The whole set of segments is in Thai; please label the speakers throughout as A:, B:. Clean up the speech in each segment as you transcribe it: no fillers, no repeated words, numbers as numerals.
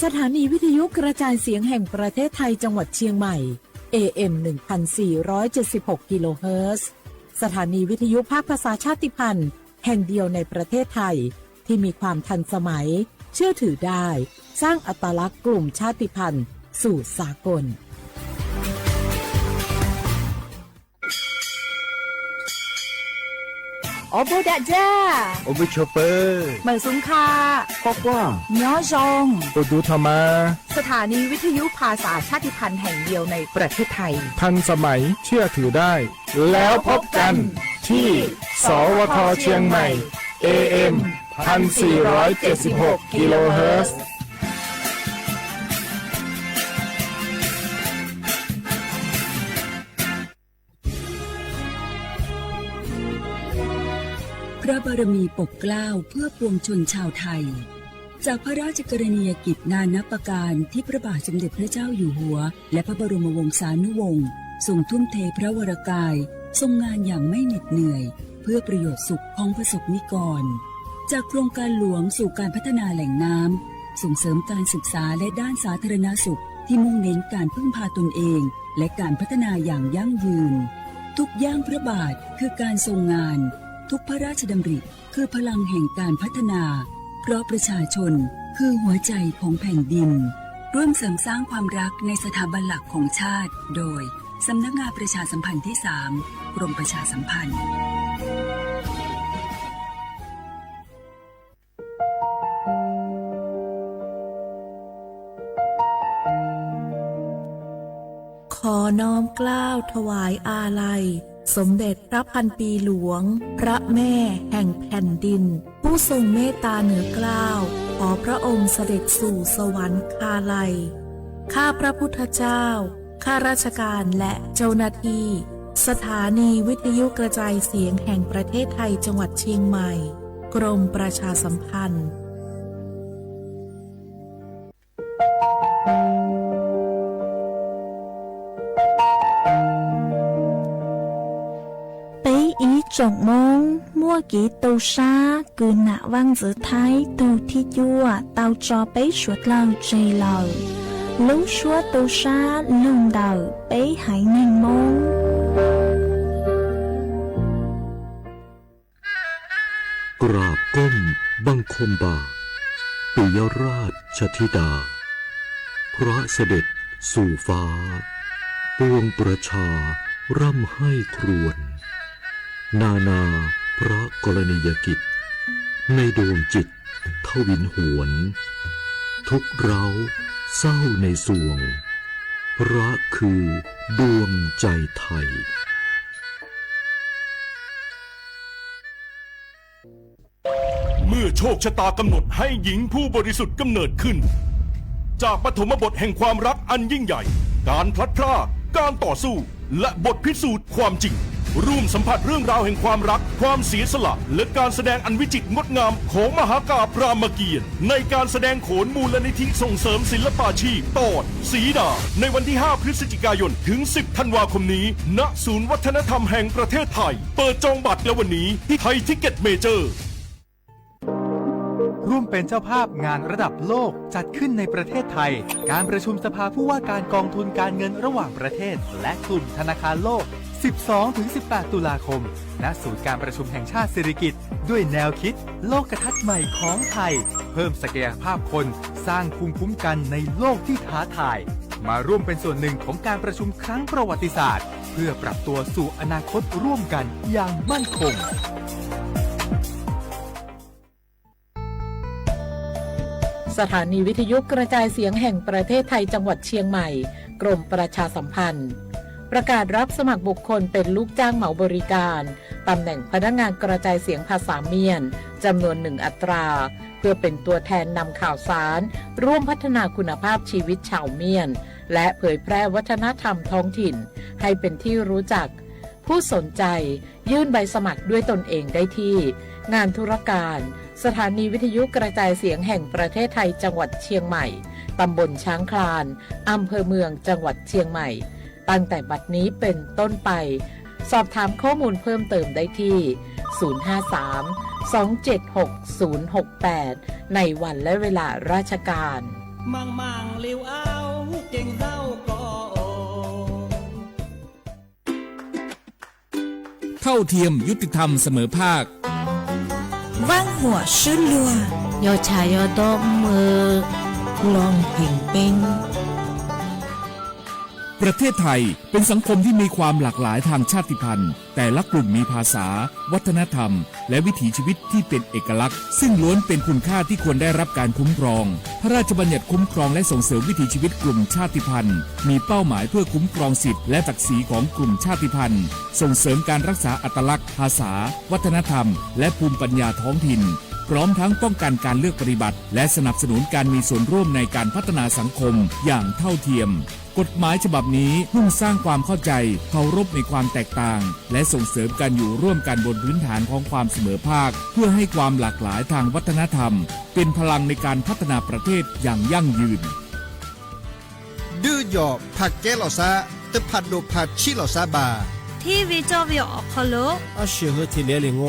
A: สถานีวิทยุกระจายเสียงแห่งประเทศไทยจังหวัดเชียงใหม่ AM 1476 กิโลเฮิรตซ์สถานีวิทยุภาคภาษาชาติพันธุ์แห่งเดียวในประเทศไทยที่มีความทันสมัยเชื่อถือได้สร้างอัตลักษณ์กลุ่มชาติพันธุ์สู่สากล
B: โอโบดะจ้า
C: โอบิชเปอร์
B: เหมือสุงคา
C: ก็กว้าง
B: ย้อจง
C: ตูดูธรรมา
B: สถานีวิทยุภาษาชาติพันธุ์แห่งเดียวในประเทศไทย
C: ทันสมัยเชื่อถือได้แล้วพบกันที่สวทเชียงใหม่ AM 1476 กิโลเฮิรตซ์
D: พระบารมีปกเกล้าเพื่อปวงชนชาวไทยจากพระราชกรณียกิจนานับประการที่พระบาทสมเด็จพระเจ้าอยู่หัวและพระบรมวงศานุวงศ์ทรงทุ่มเทพระวรกายทรงงานอย่างไม่เหน็ดเหนื่อยเพื่อประโยชน์สุขของประสบนิกรจากโครงการหลวงสู่การพัฒนาแหล่งน้ำส่งเสริมการศึกษาและด้านสาธารณสุขที่มุ่งเน้นการพึ่งพาตนเองและการพัฒนาอย่างยั่งยืนทุกย่างพระบาทคือการทรงงานทุกพระราชดำริคือพลังแห่งการพัฒนาเพราะประชาชนคือหัวใจของแผ่นดินร่วมเสริมสร้างความรักในสถาบันหลักของชาติโดยสำนักงานประชาสัมพันธ์ที่ 3 กรมประชาสัมพันธ์
A: ขอน้อมเกล้าถวายอาลัยสมเด็จพระพันปีหลวงพระแม่แห่งแผ่นดินผู้ทรงเมตตาเหนือเกล้าขอพระองค์เสด็จสู่สวรรคาลัยข้าพระพุทธเจ้าข้าราชการและเจ้าหน้าที่สถานีวิทยุกระจายเสียงแห่งประเทศไทยจังหวัดเชียงใหม่กรมประชาสัมพันธ์
E: Chọn môn mua kỹ tàu xa cứ nạ văn giữa thái tàu thi chua tàu cho bấy suốt lâu trì lờ lúc suốt tàu xa lưng đầu bấy hãy nên môn
F: กราบก้มบังคมบาทปิยราชธิดาพระเสด็จสู่ฟ้าปวงประชาร่ำให้ครวญนานาพระกรณียกิจในดวงจิตทวินหวนทุกเร้าเศร้าในสวงพระคือดวงใจไทย
G: เมื่อโชคชะตากำหนดให้หญิงผู้บริสุทธิ์กำเนิดขึ้นจากปฐมบทแห่งความรักอันยิ่งใหญ่การพลัดพรากการต่อสู้และบทพิสูจน์ความจริงร่วมสัมผัสเรื่องราวแห่งความรักความเสียสละและการแสดงอันวิจิตรงดงามของมหากาพย์รามเกียรติ์ในการแสดงโขนมูลนิธิส่งเสริมศิลปาชีพตอนสีดาในวันที่ 5 พฤศจิกายนถึง 10 ธันวาคมนี้ณศูนย์วัฒนธรรมแห่งประเทศไทยเปิดจองบัตรแล้ววันนี้ที่ไทยทิกเก็ตเมเจอร์
H: ร่วมเป็นเจ้าภาพงานระดับโลกจัดขึ้นในประเทศไทยการประชุมสภาผู้ว่าการกองทุนการเงินระหว่างประเทศและกลุ่มธนาคารโลก 12-18 ตุลาคมณศูนย์การประชุมแห่งชาติสิริกิติ์ด้วยแนวคิดโลกทัศน์ใหม่ของไทยเพิ่มศักยภาพคนสร้างภูมิคุ้มกันในโลกที่ท้าทายมาร่วมเป็นส่วนหนึ่งของการประชุมครั้งประวัติศาสตร์เพื่อปรับตัวสู่อนาคตร่วมกันอย่างมั่นคง
A: สถานีวิทยุกระจายเสียงแห่งประเทศไทยจังหวัดเชียงใหม่กรมประชาสัมพันธ์ประกาศรับสมัครบุคคลเป็นลูกจ้างเหมาบริการตำแหน่งพนักงานกระจายเสียงภาษาเมียนจำนวน1 อัตราเพื่อเป็นตัวแทนนำข่าวสารร่วมพัฒนาคุณภาพชีวิตชาวเมียนและเผยแพร่วัฒนธรรมท้องถิ่นให้เป็นที่รู้จักผู้สนใจยื่นใบสมัครด้วยตนเองได้ที่งานธุรการสถานีวิทยุกระจายเสียงแห่งประเทศไทยจังหวัดเชียงใหม่ตำบลช้างคลานอำเภอเมืองจังหวัดเชียงใหม่ตั้งแต่บัดนี้เป็นต้นไปสอบถามข้อมูลเพิ่มเติมได้ที่ 053-276-068 ในวันและเวลาราชการ
I: มั่งเลี้ยวเอาเก่งเศร้าก็
J: เท่าเทียมยุติธรรมเสมอภาค
E: 万火是乱
K: 要茶要多ลองเพ่งเป็น
J: ประเทศไทยเป็นสังคมที่มีความหลากหลายทางชาติพันธุ์แต่ละกลุ่มมีภาษาวัฒนธรรมและวิถีชีวิตที่เป็นเอกลักษณ์ซึ่งล้วนเป็นคุณค่าที่ควรได้รับการคุ้มครองพระราชบัญญัติคุ้มครองและส่งเสริมวิถีชีวิตกลุ่มชาติพันธุ์มีเป้าหมายเพื่อคุ้มครองสิทธิและศักดิ์ศรีของกลุ่มชาติพันธุ์ส่งเสริมการรักษาอัตลักษณ์ภาษาวัฒนธรรมและภูมิปัญญาท้องถิ่นพร้อมทั้งป้องกันการเลือกปฏิบัติและสนับสนุนการมีส่วนร่วมในการพัฒนาสังคมอย่างเท่าเทียมกฎหมายฉบับนี้มุ่งสร้างความเข้าใจเคารพในความแตกต่างและส่งเสริมการอยู่ร่วมกันบนพื้นฐานของความเสมอภาคเพื่อให้ความหลากหลายทางวัฒนธรรมเป็นพลังในการพัฒนาประเทศอย่างยั่งยืน
L: ดื้อหยอกผักแก้หล่อซาตึผัดโดผัดชิหล่อซาบา
E: ที่วิจารณ์ออกคโล
L: อาเชื่อที่เลี้ยงโง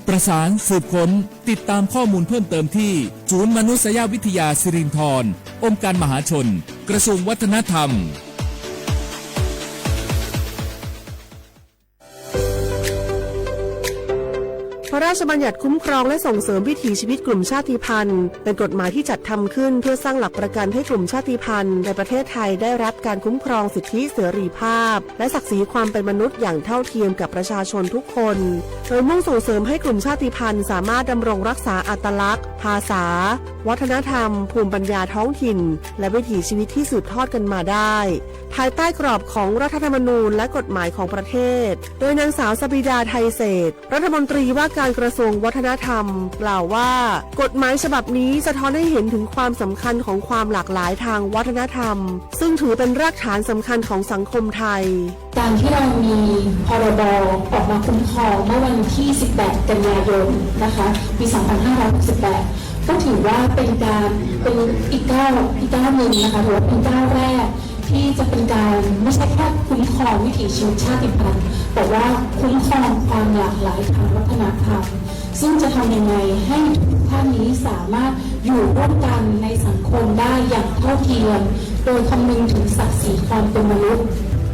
J: ประสานสืบค้นติดตามข้อมูลเพิ่มเติมที่ศูนย์มนุษยวิทยาสิรินธรองค์การมหาชนกระทรวงวัฒนธรรม
M: พระราชบัญญัติคุ้มครองและส่งเสริมวิถีชีวิตกลุ่มชาติพันธุ์เป็นกฎหมายที่จัดทำขึ้นเพื่อสร้างหลักประกันให้กลุ่มชาติพันธุ์ในประเทศไทยได้รับการคุ้มครองสิทธิเสรีภาพและศักดิ์ศรีความเป็นมนุษย์อย่างเท่าเทียมกับประชาชนทุกคนโดยมุ่งส่งเสริมให้กลุ่มชาติพันธุ์สามารถดำรงรักษาอัตลักษณ์ภาษาวัฒนธรรมภูมิปัญญาท้องถิ่นและวิถีชีวิตที่สืบทอดกันมาได้ภายใต้กรอบของรัฐธรรมนูญและกฎหมายของประเทศโดยนางสาวสบิดาไทยเศรษฐ์รัฐมนตรีว่าการกระทรวงวัฒนธรรมกล่าวว่ากฎหมายฉบับนี้สะท้อนให้เห็นถึงความสำคัญของความหลากหลายทางวัฒนธรรมซึ่งถือเป็นรากฐานสำคัญของสังคมไทย
N: การที่เรามีพรบออกมาคุ้มครองเมื่อวันที่ 18 กันยายนนะคะปี 2568 ก็ถือว่าเป็นอีกก้าวหนึ่งนะคะหรือว่าเป็นก้าวแรกที่จะเป็นการไม่ใช่แค่คุ้มครองวิถีชีวิตชาติพันธุ์แต่ว่าคุ้มครองความหลากหลายทางวัฒนธรรมซึ่งจะทำยังไงให้ทุกท่านนี้สามารถอยู่ร่วมกันในสังคมได้อย่างเท่าเทียมโดยคำนึงถึงศักดิ์ศรีความเป็นมนุษย์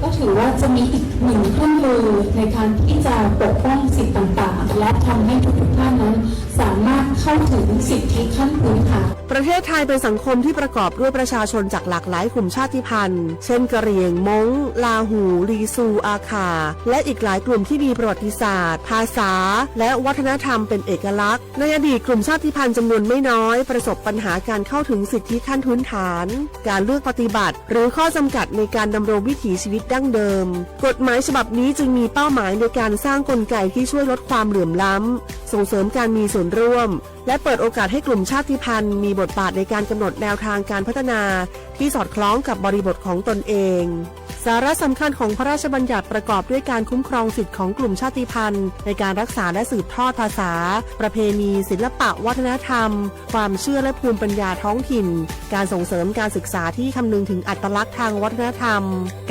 N: ก็ถือว่าจะมีอีกหนึ่งเครื่องมือในการที่จะปกป้องสิทธิต่างๆและทำให้ทุกท่านนั้นสามารถเข้าถึงสิทธิขั้นพื้นฐาน
M: ประเทศไทยเป็นสังคมที่ประกอบด้วยประชาชนจากหลากหลายกลุ่มชาติพันธุ์เช่นกะเหรี่ยงม้งลาหูลีซูอาคาและอีกหลายกลุ่มที่มีประวัติศาสตร์ภาษาและวัฒนธรรมเป็นเอกลักษณ์ในอดีตกลุ่มชาติพันธุ์จำนวนไม่น้อยประสบปัญหาการเข้าถึงสิทธิขั้นพื้นฐานการเลือกปฏิบัติหรือข้อจำกัดในการดำรงวิถีชีวิตดั้งเดิมกฎหมายฉบับนี้จึงมีเป้าหมายในการสร้างกลไกที่ช่วยลดความเหลื่อมล้ำส่งเสริมการมีส่วนร่วมและเปิดโอกาสให้กลุ่มชาติพันธุ์มีบทบาทในการกำหนดแนวทางการพัฒนาที่สอดคล้องกับบริบทของตนเองสาระสำคัญของพระราชบัญญัติประกอบด้วยการคุ้มครองสิทธิของกลุ่มชาติพันธุ์ในการรักษาและสืบทอดภาษาประเพณีศิลปะวัฒนธรรมความเชื่อและภูมิปัญญาท้องถิ่นการส่งเสริมการศึกษาที่คำนึงถึงอัตลักษณ์ทางวัฒนธรรม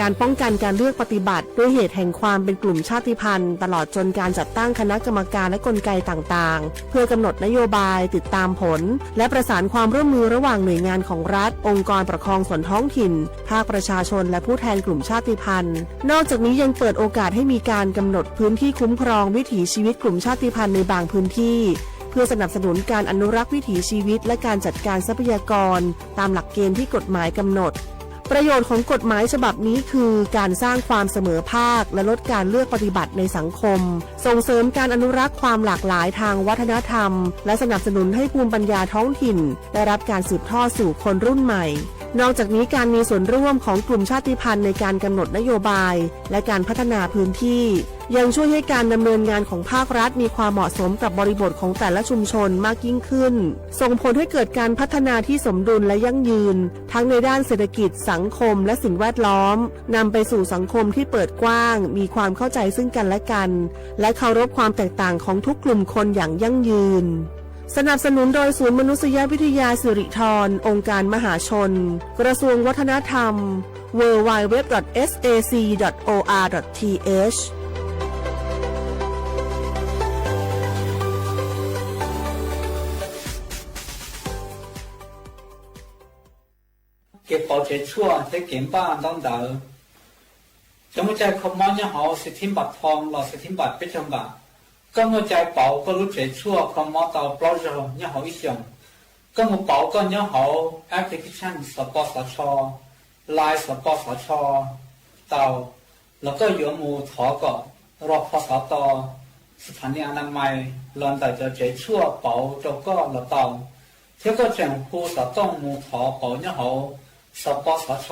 M: การป้องกันการเลือกปฏิบัติด้วยเหตุแห่งความเป็นกลุ่มชาติพันธุ์ตลอดจนการจัดตั้งคณะกรรมการและกลไกต่างๆเพื่อกำหนดนโยบายติดตามผลและประสานความร่วมมือระหว่างหน่วยงานของรัฐองค์กรปกครองส่วนท้องถิ่นภาคประชาชนและผู้แทนกลุ่มชาติพันธุ์นอกจากนี้ยังเปิดโอกาสให้มีการกำหนดพื้นที่คุ้มครองวิถีชีวิตกลุ่มชาติพันธุ์ในบางพื้นที่เพื่อสนับสนุนการอนุรักษ์วิถีชีวิตและการจัดการทรัพยากรตามหลักเกณฑ์ที่กฎหมายกำหนดประโยชน์ของกฎหมายฉบับนี้คือการสร้างความเสมอภาคและลดการเลือกปฏิบัติในสังคมส่งเสริมการอนุรักษ์ความหลากหลายทางวัฒนธรรมและสนับสนุนให้ภูมิปัญญาท้องถิ่นได้รับการสืบทอดสู่คนรุ่นใหม่นอกจากนี้การมีส่วนร่วมของกลุ่มชาติพันธุ์ในการกำหนดนโยบายและการพัฒนาพื้นที่ยังช่วยให้การดำเนินงานของภาครัฐมีความเหมาะสมกับบริบทของแต่ละชุมชนมากยิ่งขึ้นส่งผลให้เกิดการพัฒนาที่สมดุลและยั่งยืนทั้งในด้านเศรษฐกิจสังคมและสิ่งแวดล้อมนำไปสู่สังคมที่เปิดกว้างมีความเข้าใจซึ่งกันและกันและเคารพความแตกต่างของทุกกลุ่มคนอย่างยั่งยืนสนับสนุนโดยศูนย์มนุษยวิทยาสิริธรองค์การมหาชนกระทรวงวัฒนธรรม www.sac.or.th
O: cái bảo chế chua thế kiểm ba đang đỡ chúng một trái không mong nhau họ sẽ thêm bạc thong là sẽ thêm bạc biết trong bạc có một trái bảo có lúc chế chua không mong tàu bao giờ nhau họ ít dùng có một bảo có nhau họ application support cho live support cho tàuแล้วก็อยู่หมู่ถอก็รอพสตสถานีอนามัยลอนแต่จะเจชั่วเป๋าเจ้าก็ละเตาเที่ยวก็แจ้งผู้สต้องหมู่ถอเป๋าเนี่ยเขาสปสช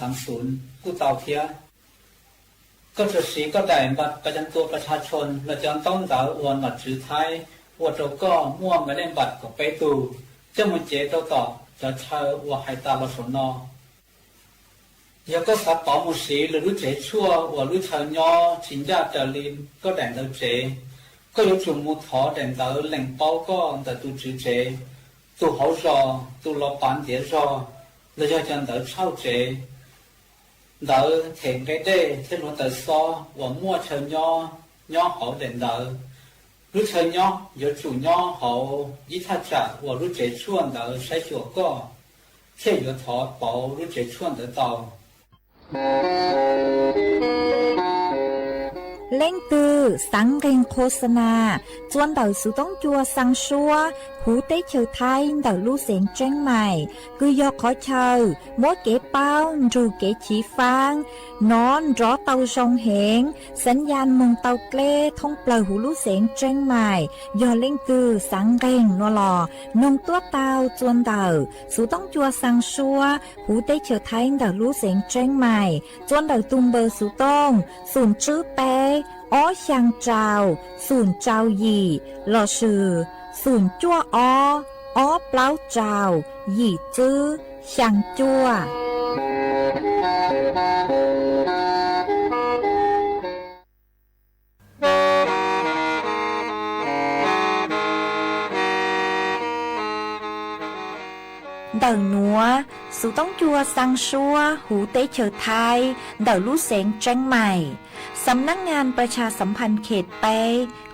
O: 1330กู้เตาเทียก็จะสีก็ได้บัตรประจำตัวประชาชนและจะต้องดาวอวนบัตรถือไทยว่าเจ้าก็ม่วงไม่ได้บัตรก็ไปตูเจ้ามันเจเจ้าต่อจะเช่าว่าให้ตาลสน有个法保姆时，例如这错，我如常要请假这里个人都这，个有种木头人到领包个的都知这，都好说，都老板碟说，你要讲到抄这，到停个的，这种的说，我摸成要好人到，如常要有种要好，一他讲我如这错到谁学过，这有他保如这错得到。
E: เล่งตือสังเรงโฆษณาจวนเดาสุต้องจัวสังชัวหูเต้เชอไทยเดาลู่เสียงเจ้งใหม่คือยอขอเชอมัวเก๋เป้าจูเก๋ฉีฟางนอนรอเตาชงเหงสัญญาณมงเตาเกล้ท่องเปล่าหูลู่เสียงเจ้งใหม่ยอเล่งตือสังเรงนัวหล่อนงตัวเตาจวนเดาสุต้องจัวสังชัวหูเต้เชอไทยเดาลู่เสียงเจ้งใหม่จวนเดาตุมเบอร์สุต้องศูนย์ชื่อเป้อ้อช่างเจ้าศูนย์เจ้าหยี่หล่อชื่อศูนย์จั่วอ้อเปล่าเจ้าหยี่จื้อช่างจั่วเดาหนัวสุต้องจัวสังชัวหูเต้เฉอไทยเดาลู่เสียงเจ้งใหม่สำนักงานประชาสัมพันธ์เขตเป้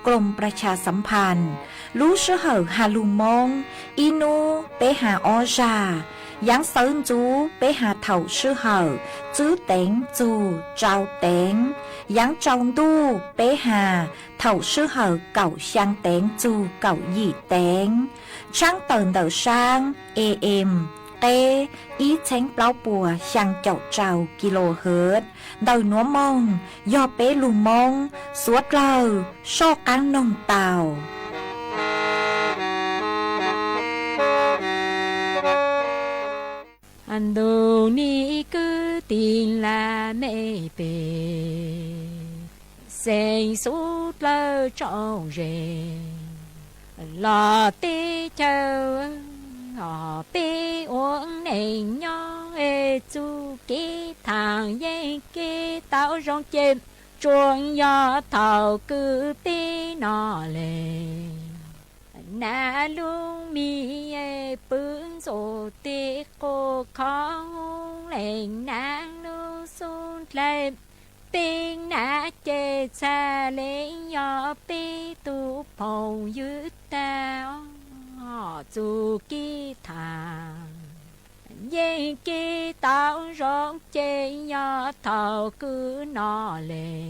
E: กรมประชาสัมพันธ์ลู่เชื่อเหอฮาลุมงอีนูเปหาออจายังเซินจูเปหาเถาเชื่อเหอจื้อเต็งจูเจ้าเต็งยังจองดูเปหาเถาเชื่อเหอเก่าช่างเต็งจูเก่าหยี่เต็งช่างเตินเดาช่าง AM tê ý tránh bao bùa sang chậu trào kHz đầu núa mông do bé lù mông suốt lờ so cán nông tàu
P: anh đồ ni cứ tin là mẹ bề sen suốt lờ trọn rề lò tê chờ họ bé uống nền nhỏ chú kí thằng dây kí tao rong chim chuông gió thầu cứ tí nọ lề nà luôn mi bướn rồi tí cô khó lên nàng luôn xuống lên tiếng nà chê xa lên gió bé tu phong dưới tao họ chú kí thằng dây kí tao rong chê gió thầu cứ nọ lề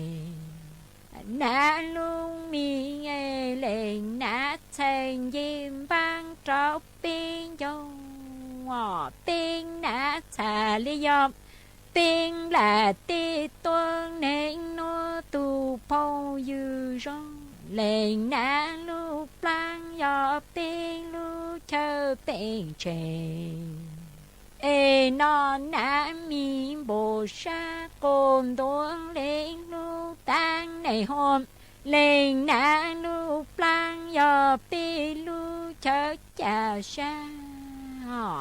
P: nà luôn mi nghe lên nà thành diêm vang trọc biên dâu tiếng nà xà lý dọc tiếng là tí tuân nên nó tu phong dư rong lên nà lúc lang dọc tiếng lúc chờ tiếng trên ê non nà mi bồ sa cồn tuôn lên lúc tan này hôm lên nà lúc lang dọc tiếng lúc chờ chà sa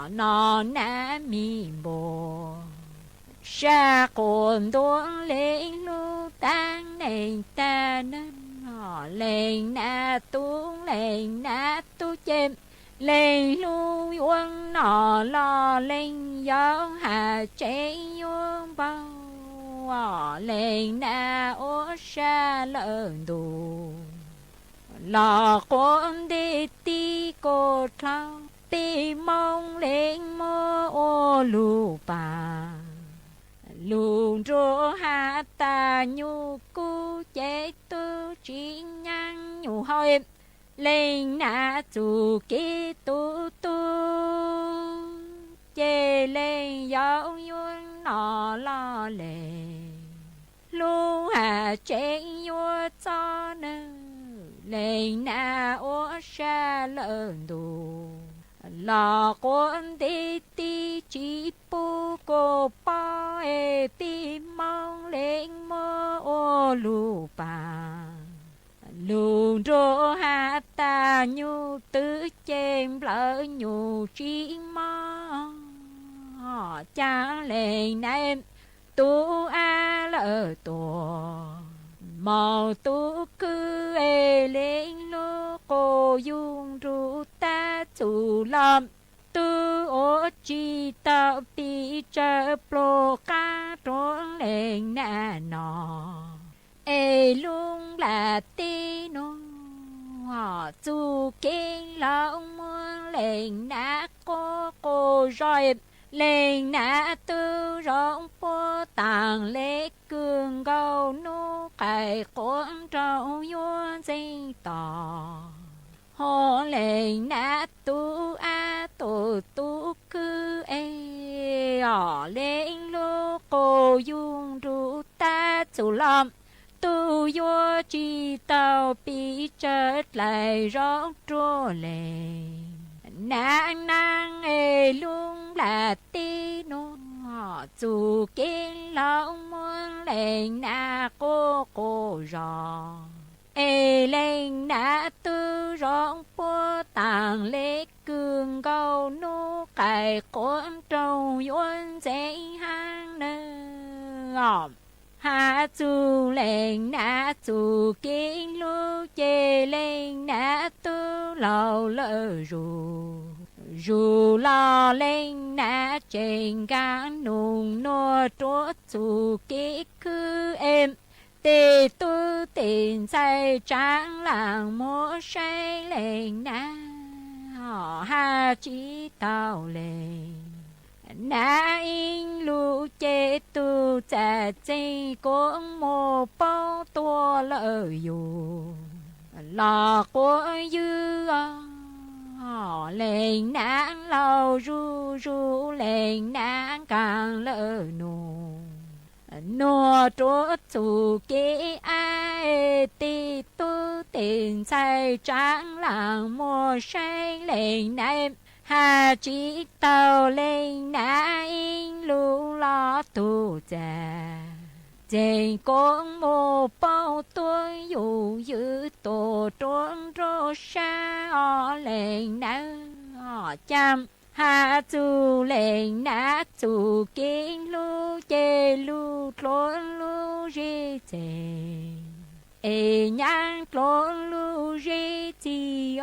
P: non nà mi bồ sa cồn tuôn lên lúc tan này ta nên lên nà tu chêm lên lu uông nọ lo lên gió hà chế uông bao lên nà ô sa lợn đù lò con đi ti cô thao ti mong lên mơ ô ô lù bà lù rô hạ ta nhu cu chế tu chỉ nhang nhu hỏi lên na chủ kỹ tu tu chế lên giáo yuan nọ lo lệ lu hà chế yuan cho nơ lên na ô sa lợn đồ là con đi đi chỉ bu cô ba e đi mong lên mơ ô lu bà lu rô hạ ta nhu tứ chêm lỡ nhu chỉ mơ cha lên em tu a lỡ tổ màu tu cứ e lên lô cô dung ru ta chủ lâm tu ô chi ta pi chơ plo ca trốn lên na nọ e lung là ti nô họ chu kinh lòng muôn lên na cô rồi lên na tư rong po tàng lê cường gâu nu cải cuốn trâu yuan dây tỏ họ lên na tu a tu cứ e ở lên lô cô dung ru ta chủ lâm tu yo chi tao bị chết lại rót trô lên nàng nàng e luôn là ti nô chủ kiến lòng muốn lên na cô rò e lên na tư rong po tàng lê cường gâu nu cải cuốn trâu yuan dễ hang nơ hạ chủ lên na chủ kiến lu chê lên na tư lâu lỡ dù lo lên na trên gan nung nô trốt chủ kỹ cứ em tê tu tiền say tráng làng mô say lên na họ ha chỉ tao lên na in lu chê tu cha chê cũng mô bao tua lỡ dù lò của dư họ lên nắng lâu ru lên nắng càng lỡ nô trốt chủ kỹ ai ti tu tiền say tráng làng mô say lên em hà chỉ tàu lên na in lu lo tu cha trên con mô bao tuổi dù giữ tổ trốn rô sa o lên na chăm hạ chủ lên na chủ kiến lu chê lu trốn lu rê chê e nhang trốn lu rê chi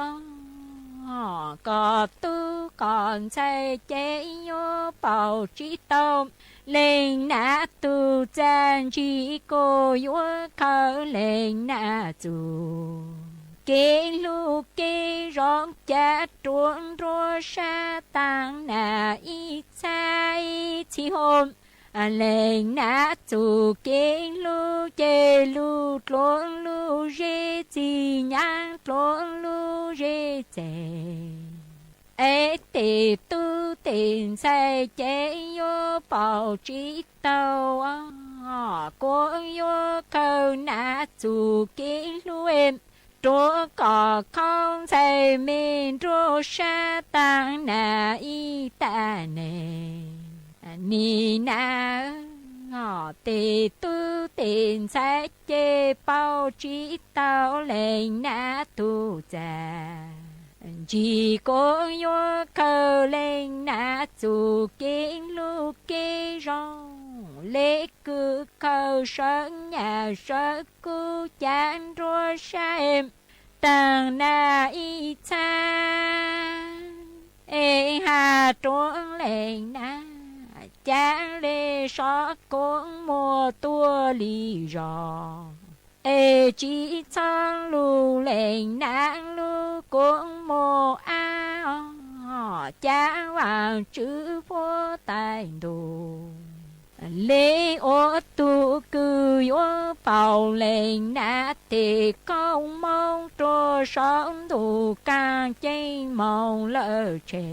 P: có tu còn say chế nhô bảo trí tông lên na tu chan chi cô yua khờ lên na tu kê lu kê rong cha truong rô sa tang na y cha y chi hôm lên na tu kê lu chê lu truong lu rê chi nhang truong lu rê chê ê tì tu tiền say chế vô bảo trí tàu cô vô cầu nã chủ kỹ lu em chúa có không say mình chúa sa tăng nà y ta nè ni na tì tu tiền say chế bảo trí tàu lên nã tu cha chỉ có yo khờ lên na chủ kiến lu kê rong lê cứ khờ sơn nhà sơ cu chán rô sa em tàng na y cha e hà trốn lên na chán lê sọ con mùa tua lì rò ê chỉ chăng lu lên nang lu cũng mô a cha hoàng chữ phố tài đồ lễ ô tu cư ô bảo lệnh nát thì công mong trô sống thủ càng chay mong lỡ chê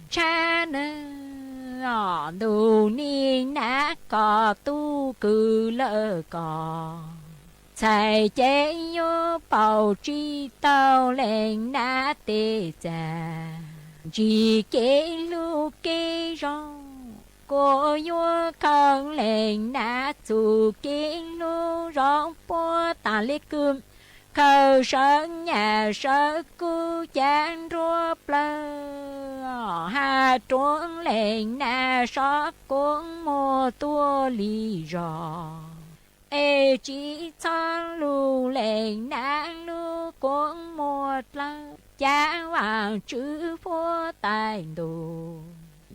P: cha nơ đủ ni nát cò tu cư lỡ cò thầy chế nhô bảo chi tao lệnh nát tê già chỉ kế lu kế rong cô yo khang lệnh nát chủ kế lu rong po ta lê cơm khâu sơn nhà sơ cu chán rùa plơ hà truông lệnh nà sót cuốn mùa tua lì rò ê chỉ thon lù lệnh nà lù cuốn mùa plơ cha hoàng chữ phố tài đồ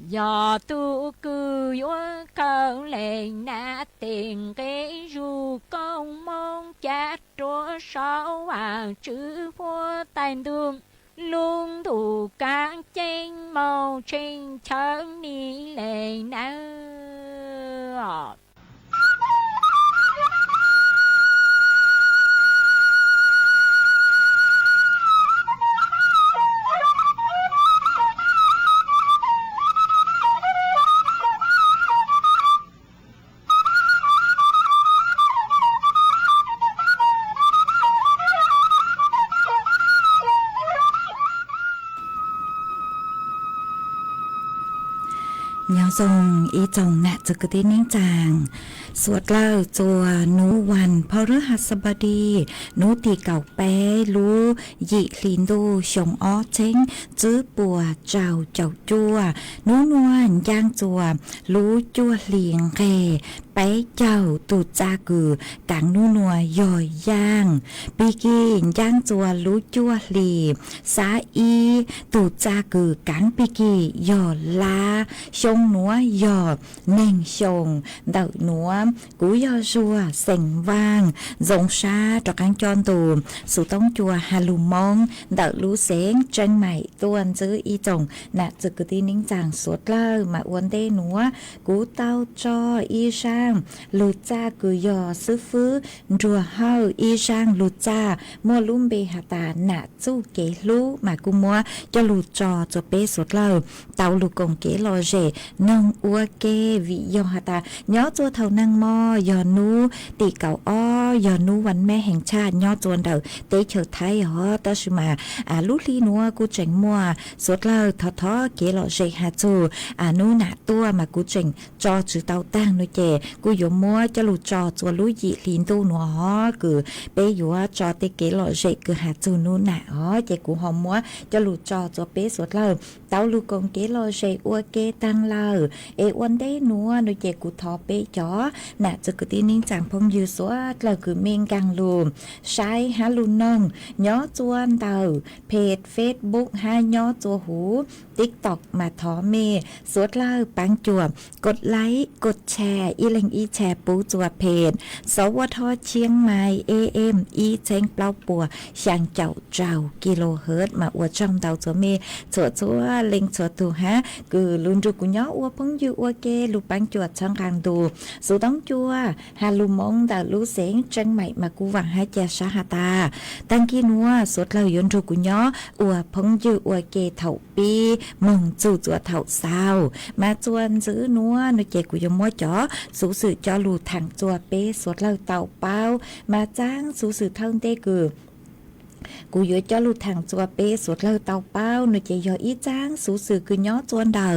P: do tu cư yo khâu lệnh nà tiền kế ru công mong cha chúa sáu hoàng chữ phố tài đường luôn thủ các tranh màu trên thân ni lệ nơ
Q: nhớ dùng ý chồng nạจะกระดิ่งจางสวดเล่าจัวนูวันพฤหัสบดีนูตีเก่าแป้รู้ยิลินดูชงอ้อเช้งจื้อปัวเจ้าเจ้าจัวนูนวลย่างจัวรู้จัวเลียงแก่ไปเจ้าตูจากือกังนูนัวย่อยย่างปีกีย่างจัวรู้จัวลีสาอีตูจากือกังปีกีย่อลาชงนัวย่อเน่งชงเดาหนัวกูย่อชัวเส็งว่างจงชาตระกังจอนตูสุต้องจัวฮาลูมองเดารู้เสียงจังใหม่ตัวนซื้ออีจงน่ะจะกระดิ่งนิ่งจางสวดเล่ามาอวนเตหนัวกูเต้าจออีช่างลูจ้ากูยอซื้อฟื้รัวเฮาอีช่างลูจ้ามัวลุ่มเบหตาหนาจู้เกลูมากูมัวจะลูจอจะเปสวดเล่าเต้าลูกงเกลอเจนงอัวเกวิยอหตาย้อจัวเท่านางมอยอนูตีเก่าอ้อยอนูวันแม่แห่งชาติย้อจวนเดาเตเฉอไทยหอตาชิมาลูลีนัวกูเจ๋งมัวสวดเล่าท้อเกลอเจหาจูนูหนาตัวมากูเจ๋งจอจือเต้าตั้งนุเจกูยมัวจะลูจอจัวลุยิลินตูนัวหอคือเปยัวจอเตเกลอเจคือหาจูนูหนาหอเจกูหอมมัวจะลูจอจัวเปสวดเล่าเต้าลูกงเกลอเจอัวเกตังเล่าเอวันได้นัวนุเจกูทอเปจอน่ะจะกตีนิ่งจางพงยืสวดเราคือเมงกังลูมใช้ฮาลูนองย้อจวนเต่าเพจเฟซบุ๊กฮาย้อจัวหูติ๊กต็อกมาทอเมสวดเล่าปังจวบกดไลค์กดแชร์อีเล็งอีแชร์ปูจัวเพจสวทเชียงใหม่ AM อีเชงเปล่าปัวช่างเจ้ากิโลเฮิรตซ์มาอวดช่องเต่าจัวเมจัวเล็งจัวตูฮะคือลุนจุกุย้ออวพงยูอวเกลูปังจวดช่างกลางดูสุต้องจัวฮาลูมงดาลูเสงจังใหม่มากูหวังให้เจชาฮาตาตั้งกี้นัวสวดเรายนจุกุย้ออวพงยูอวเกเถ่าปีมงจู่จัวเถ่าเศร้ามาจวนซื้อนัวนุเจกุยมัวจ๋อสูสื่อจอลูทางจัวเป้สวดเราเต่าเป้ามาจ้างสูสื่อเท่าเต้กือกูยจะลูทางจัวเป้สวดเราเต่าเป้านุเจยออีจ้างสูสื่อคือย้อจวนเดา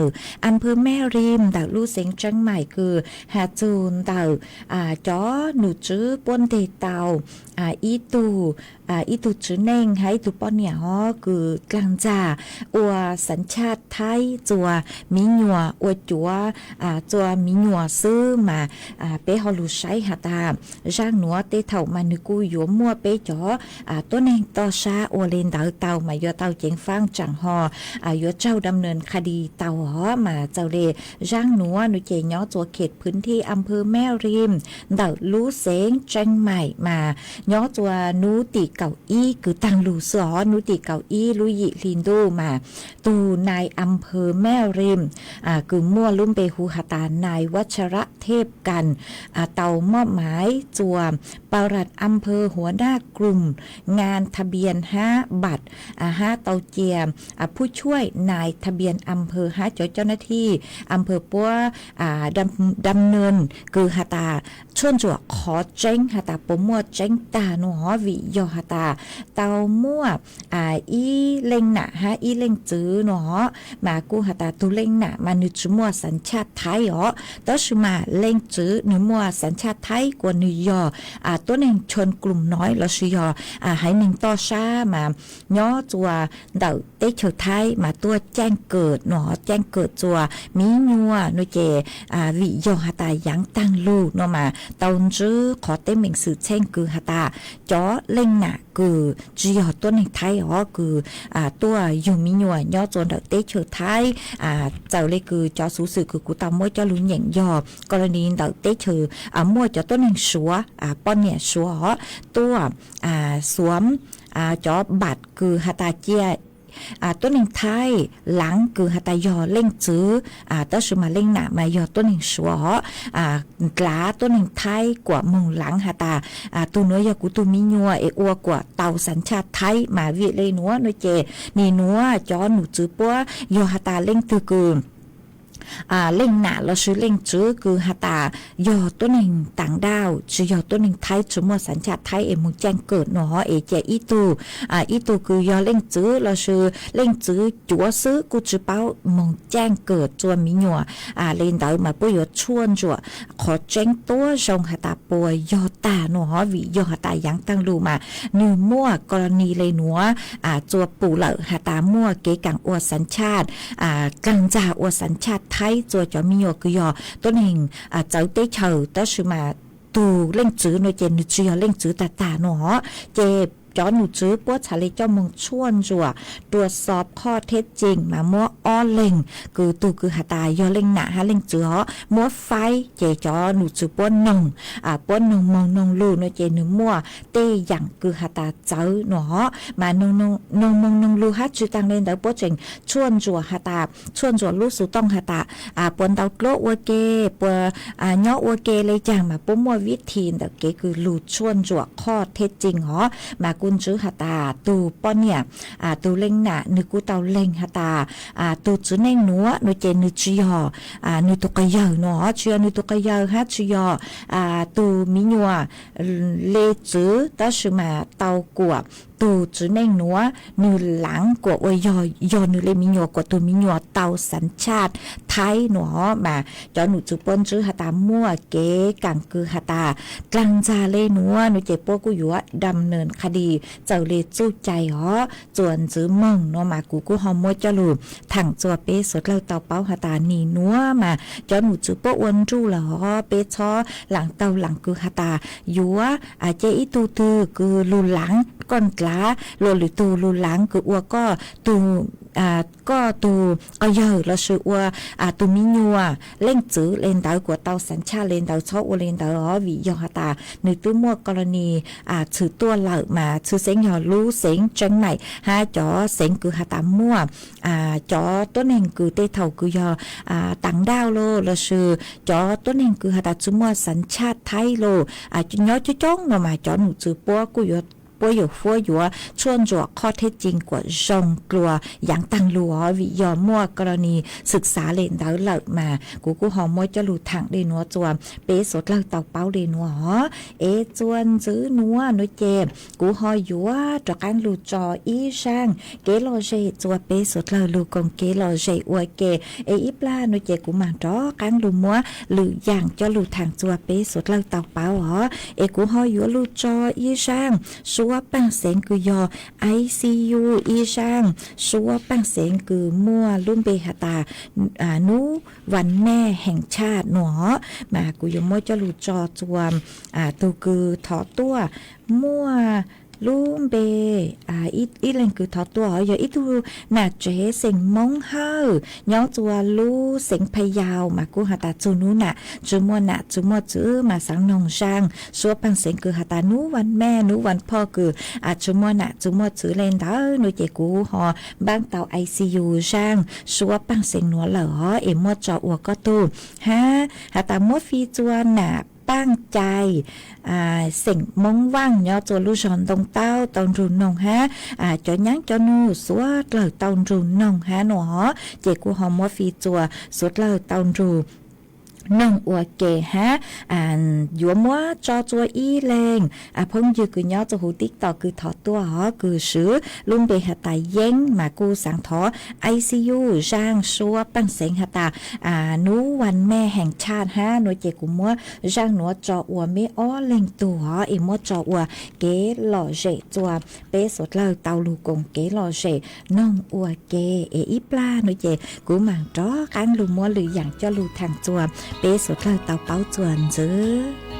Q: อำเภอแม่ริมดาวลูเสงจังใหม่คือหาจูนเดาจ๋อหนูจื้อป้นเตเตาอีตูจื้อเน่งให้ตูป้อนเนี่ยฮอคือกลางจ่าอัวสัญชาติไทยจัวมีหนัวอัวจัวจัวมีหนัวซื้อมาเป้ฮอลูใช้หาตาร่างหนัวเตเถ่ามานึกูหยวมัวเป้จ๋อตัวแนง ต่อชาโอเลนเตาเตามาโยเตาเจงฟังจังฮอโยเจ้าดำเนินคดีเตาหอมาเจ้าเลร่างหนัวนุเจย้อตัวเขตพื้นที่อำเภอแม่ริมเดาลูเสงเจงใหม่มาย้อตัวนูติเก่าอี้คือตังลูสอนูติเก่าอี้ลุยิลินโดมาตูนายอำเภอแม่ริมคือมั่วลุ่มเปหูหตานายวัชระเทพกันเตามอบหมายจัวปลัดอำเภอหัวหน้ากลุ่มงานทะเบียน5บัตร5เตาเจียมผู้ช่วยนายทะเบียนอำเภอ5เจ้าหน้าที่อำเภอปัวดำเนินคือหตาชวนจัวขอเจ้งหตาปมั่วเจ้งตาหนอวิยอหตาเตามั่วอีเล็งหนะอีเล็งจื้อหนอมากูหตาตุเล็งหนะมานึจมั่วสัญชาติไทยอ๋อต่อชมาเล็งจื้อนึมั่วสัญชาติไทยกว่านึยอตัวหนึ่งชนกลุ่มน้อยละชยให้หนึ่งต่อชามาย่อจัวเดาเตเฉไทยมาตัวแจ้งเกิดหนอแจ้งเกิดจัวมีนัวนุเจวิยอหตายังตั้งลูกเนาะมาตอนจื้อขอเต้เมงสื่อเช่งคือหตาจ่อเล็งหนะคือจียอตัวหนึ่งไทยอ๋อคือตัวอยู่มีนัวย่อจนเดาเตเฉไทยเจ้าเลยคือจ่อสูสื่อคือกูตามมวยจ่อลุ้นอย่างยอกรณีเดาเตเฉมวยจ่อตัวหนึ่งชัวป้อนเนี่ยชัวตัวสวมจอบัตรคือหตาเจียตัวหนึ่งไทยหลังคือหตายอเล่งจื้อต้นสมาเล่งหนามายอตัวหนึ่งชัวกลาตัวหนึ่งไทยกว่ามงหลังหตาตัวน้อยกูตัวมีนัวอัวกว่าเตาสัญชาติไทยมาวิเลยนัวน้อยเจนี่นัวจอหนูจื้อปัวยอหตาเล่งตือกูเล่งหนาเราชื่อเล่งจื้อคือหตายอตัวหนึ่งต่างดาวชื่อยอตัวหนึ่งไทยจุมสัญชาติไทยมุงแจ้งเกิดหนอเจอีตูคือยอเล่งจื้อเราชื่อเล่งจื้อจัวซื้อกูจื้อเป้ามุงแจ้งเกิดจวนมีหนัวเล่นเดามาปุยยชวนจัวขอแจ้งตัวชงหตาป่วยยอตาหนอวิยอหตายังตั้งรูมาหนึ่งมั่วกรณีเลยหนัวจัวปู่เหล่าหตามั่วเกกังอวสัญชาติกังจ่าอวสัญชาติไทยจัวจะมีโยกยอต้นเองเจ้าเต้เฉาต้นมาตูเล่งจื้อโนเจนนุจีเล่งจื้อตาหนอเจ็บจอหนูจื้อปัวชาเลเจ้ามึงชวนจัวตรวจสอบข้อเท็จจริงมามั่วอ้อเล่งคือตูคือหตายอเล่งหนาเล่งจื้อมั่วไฟเจจอหนูจื้อปัวนงปัวนงมองนงลูโนเจนึมั่วเต้อย่างคือหตาเจ้าหนอมานงมองนงลูฮัดจื้อตังเล่นเดาปัวเจงชวนจัวหตาชวนจัวลูสุต้องหตาปวนเตาโกลอวเกปัวย่ออวเกเลยจังมาปุ้มมั่ววิธีเดาเกคือลูชวนจัวข้อเท็จจริงหอมากุนจื้อหตาตูป้อนเนี่ยตูเล่งหนานึกูเตาเล่งหตาตูจื้อเน่งหนัวนึเจนึจียอนึตุกยาเนาะเชื่อนึตุกยาฮัจียตูมิญัวเลจื้อตัชมาเตากัวตูจื้อเน่งหนัวนึหลังกว่าอยนึเลมิญัวกว่าตูมิญัวเตาสัญชาติไทยเนาะมาจอหนูจื้อป้อนจื้อหตามั่วเก๋กังคือหตากลางจาเลหนัวนึเจปัวกูอยู่ดำเนินคดีเจ้าเลจู้ใจหอจวนจื้อมงเนาะมากูฮอมมวยจลูถังจัวเปสดเล่าเตาเป้าหตานีนัวมาจอหนูจื้อป้ออ้วนจู้ละหอเปชอหลังเตาหลังคือหตาอยู่เจอีตูตือคือลูหลังก้อนกลาโลหรือตูลูหลังคืออัวก็ตูก็ตูก็เยอะแล้วชื่อว่าตูมิญัวเล่งจื้อเลนเตากว่าเตาสัญชาติเลนเตาชอบเลนเตาวิยอหตาในตู้มั่วกรณีถือตัวเหล่ามาชื่อเสียงหอรู้เสียงจังใหม่จอเสียงคือหตามั่วจอตัวหนึ่งคือเตเท่าคือยอต่างดาวโลแล้วชื่อจอตัวหนึ่งคือหตาจุมั่วสัญชาติไทยโลจุย้อยจุจ้องเนาะมาจอหนูจื้อปัวกูยปัวอยู่ฟัวอยู่ชวนจั่วข้อเท็จจริงกว่าจงกลัวอย่างตังลัววิยอมั่วกรณีศึกษาเล่นดาวเหล่ามากูหอมมวยจะหลุดถังเดนัวจวมเปสดเล่าเตาเป้าเดนัวจวนซื้อนัวน้อยเจกูหอยอยู่จากการหลุดจออีช่างเกลอเจจวเปสดเล่าลูกงเกลอเจอวยเกอีปลาน้อยเจกูมันรอการหลุดมัวหรืออย่างจะหลุดถังจวเปสดเล่าเตาเป้ากูหอยอยู่หลุดจออีช่างชัวปังเสียงคือยอ ICU อีช่างชัวปังเสียงคือมั่วลุ่มเบหตานุวันแม่แห่งชาติหนอมากูยมมั่วจะหลุดจอจวมตัวคือถอตัวมั่ว ลูเบอีเลงคือทอตัวอย่าอีตูน่ะเจเสียงมงเฮาย้อจัวลูเสียงพยาวมากูหาตาจูนูน่ะจูมัวน่ะจูมัวจื้อมาสังนองช่างชัวปังเสียงคือหาตานูวันแม่นูวันพ่อคือจูมัวน่ะจูมัวจื้อเล่นเด้อนูเจกูหอบ้างเตา ICU ช่างชัวปังเสียงหนัวเหลอเอ็มมัวจออัวก็ตู้ฮะหาตามัวฟีจัวน่ะตั้งใจเสียงมงว่างย่อตัวลูกชอนตรงเต้าตรงรูนงฮะจอยังจอนูสวดเลยตรงรูนงฮะหนอเจกูหอมมัวฟีจัวสวดเลยตรงรูน้องอัวเกฮะยัวมัวจอจัวอีเลงเพิ่งยืคือย้อจะหูติ๊กต่อคือถอดตัวหอคือซื้อลุงเบหตาเย้งมากูสังทอ ICU ร่างชัวปังเสงหตานูวันแม่แห่งชาติฮะหน่วยเจกุมัวร่างหนัวจออัวไม่อ้อเลงตัวเอมัวจออัวเก๋หล่อเจจัวเป๊สดเลยเตาลูกงเก๋หล่อเจน้องอัวเกอีปลาหน่วยเจกูหมางจ้อกันลูมัวหรืออย่างเจ้าลูทางจัวเป๊สุดเลยเตาเป้าจวนซื้อ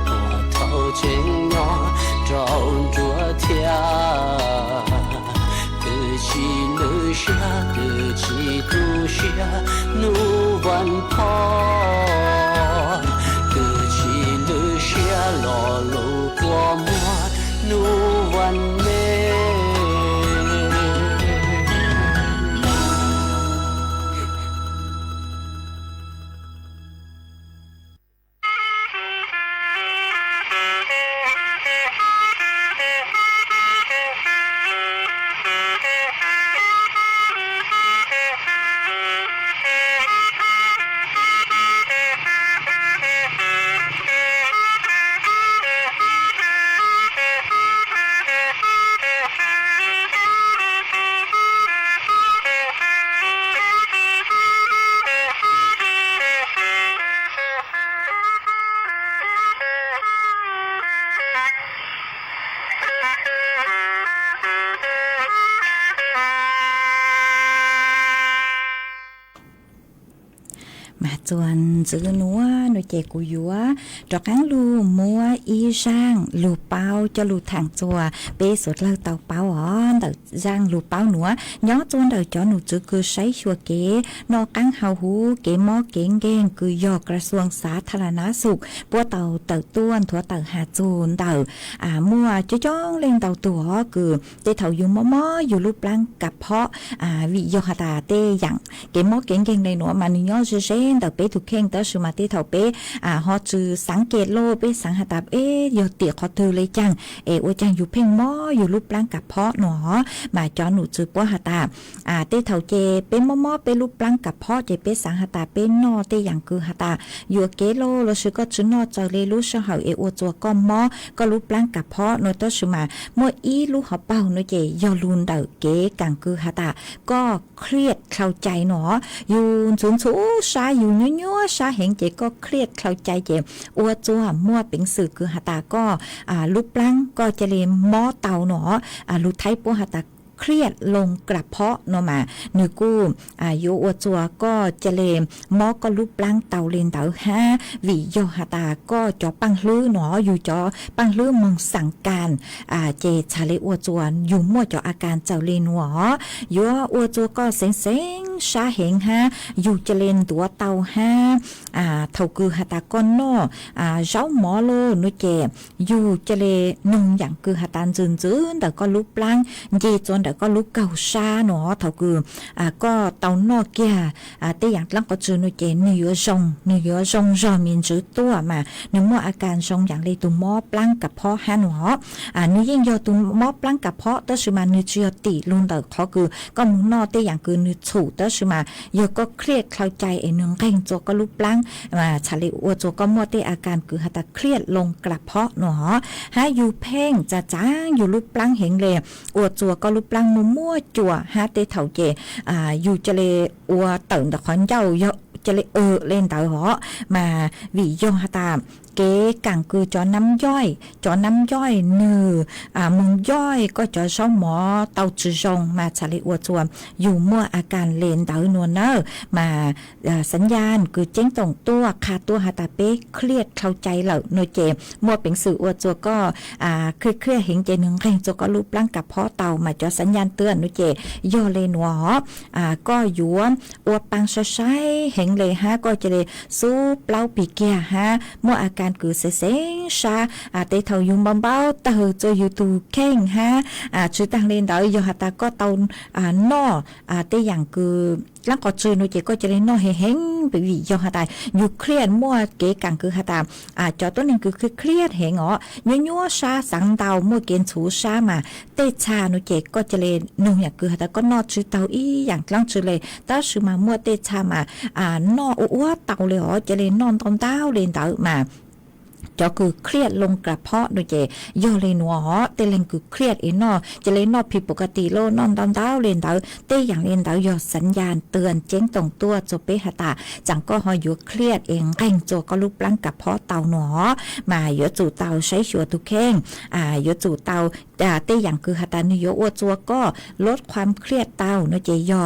R: 波头前我照着天，可惜留下的几度下怒万破，可惜留下落路过么怒万美。
Q: mà chuan giữ núa nó chè cú dúa trọ cán lu mua y sang lu bao cho lu thẳng chùa bê sốt lơ tàu bao hòn đợt giang lu bao núa nhó chuan đợt cho nụ chữ cứ sấy chùa kế nó cán hào hú kế mó kế ghen cứ dòกระทรวงสาธารณสุขปัวเต่าเต่าต้วนถั่วเต่าหาจูนเต่าmua cho chong lên tàu tủa cứ tê thầu dùng móอยู่ลูปลังกับเพาะvị do hạt tê dặn kế mó kế ghen này nữa mà nhó chữ sấy tàu bé thuộc khen tới sự mà tê thầu bé họ chữ sáng kẹt lô bé sáng hạt tạp giờ tiệc họ thư lấy chăng ôi chăngอยู่เพ่งมออยู่รูปร่างกับเพาะหนอมาจอหนูจือปัวหาตาเต้เถาเจเป็นมอเป็นรูปร่างกับเพาะเจเป็นสังหาตาเป็นนอเต้อย่างคือหาตาอยู่เกโลเราซื้อก็จื้อนอเจอเลยรู้เสาเออจัวก็มอก็รูปร่างกับเพาะโนตัวสุมาเมื่ออีรู้เขาเป่าโนเจยอลุนเดาเก๋กังคือหาตาก็เครียดเข้าใจหนออยู่สูงสูซาอยู่ยัวซาเห็นเจก็เครียดเข้าใจเจอวจัวมั่วเป็นสื่อคือหาตาก็รูปร่างก็จะเรียนมอเต่าหนอลูไทยปัวหาตาเครียดลงกระเพาะเนาะมานึกกู้อายุอวจัวก็จะเลมมอก็รูปร่างเต่าเลนเต่าวิโยหตาก็จอปังลื้อหนออยู่จอปังลื้อมองสั่งการเจชาเลอวจวนอยู่มั่วจออาการเจ้าเลนหัวยัวอวจัวก็เซ็งชาเหงอยู่จะเลนตัวเต่าเท่าคือหตาก้อนนอเจ้าหมอโลนุเจอยู่จะเลนงอย่างคือหตานจืนแต่ก็รูปร่างเจจนก็ลูกเก่าชาเนาะเท่าคือก็เตานอกเกียแต่อย่างลังก็จือโนเจเนื้อจงรอมินจือตัวมาเนื้อมั่วอาการทรงอย่างเลยตัวมอปลังกับเพาะฮะเนาะนี่ยิ่งยอตัวมอปลังกับเพาะแต่สุมาเนื้อเจียติลุนแต่เขาคือก็มุนนอแต่อย่างคือเนื้อฉูแต่สุมายอก็เครียดเข้าใจไอ้เนื้อแกงตัวก็ลูกปลังมาชาลิอวตัวก็มั่วแต่อาการคือหัตเครียดลงกระเพาะเนาะอยู่เพ่งจะจ้างอยู่ลูกปลังเห็นเลยอวตัวก็ลูกปลังมั่วจั่วเตเถ่าเจอยู่จะเลยอัวเติ่งแต่ขอนเจ้าจะเลยเล่นเต่าหอมาวิโยหตาเก๋กังคือจอน้ำย่อยเนื้อมึงย่อยก็จอช่องหมอเตาจืจงมาชาลิอวจวมอยู่มั่วอาการเลนเต่านวลเนอมาสัญญาณคือเจ้งตรงตัวขาตัวหาตาเป๊เครียดเข้าใจเหล่าโนเจมั่วเป็นสื่ออวจวก็เครียดเห็นเจนึงแรงจก็รูปร่างกับพ่อเต่ามาจอสัญญาณเตือนโนเจย่อเลนหัวก็อยู่อวปังใช้เห็นเลยก็จะเลยสู้เปล่าปีเกียมั่วอาการคือเซ็งชาเตเท่ายุงเบาๆแต่จะอยู่ตูเข่งชื่อต่างเล่นเต่าอยู่หาตาก็เต่านอเตอย่างคือแล้วก็เจอโนเจก็จะเล่นนอเฮงไปวิยอหาตาอยู่เครียดมั่วเก๋กังคือหาตาจอตัวนึงคือเครียดเหงยัวชาสังเตามั่วเกณฑ์ชูชามาเตชาโนเจก็จะเล่นนุ่งอย่างคือหาตาก็นอชื่อเตาอีอย่างกลางชื่อเลยแต่ชื่อมามั่วเตชามานออ้วเตาเลยจะเล่นนอนตอนเต้าเล่นเตามาจอคือเครียดลงกระเพาะโดยเจย่อเลยหนัวเตเลงคือเครียดเอ็นอจะเลยนอผิดปกติโลนอนตอนเต้าเล่นเต้าเตอย่างเล่นเต้ายอสัญญาณเตือนเจ้งตรงตัวจบเปหตาจังก็หอยู่เครียดเองแข่งโจก็รูปร่างกระเพาะเต่าหนอมาเยอะจู่เต่าใช้ชัวทุกแข้งเยอะจู่เต่าเตอย่างคือหตานิโยอวจัวก็ลดความเครียดเต่าเนเจย่อ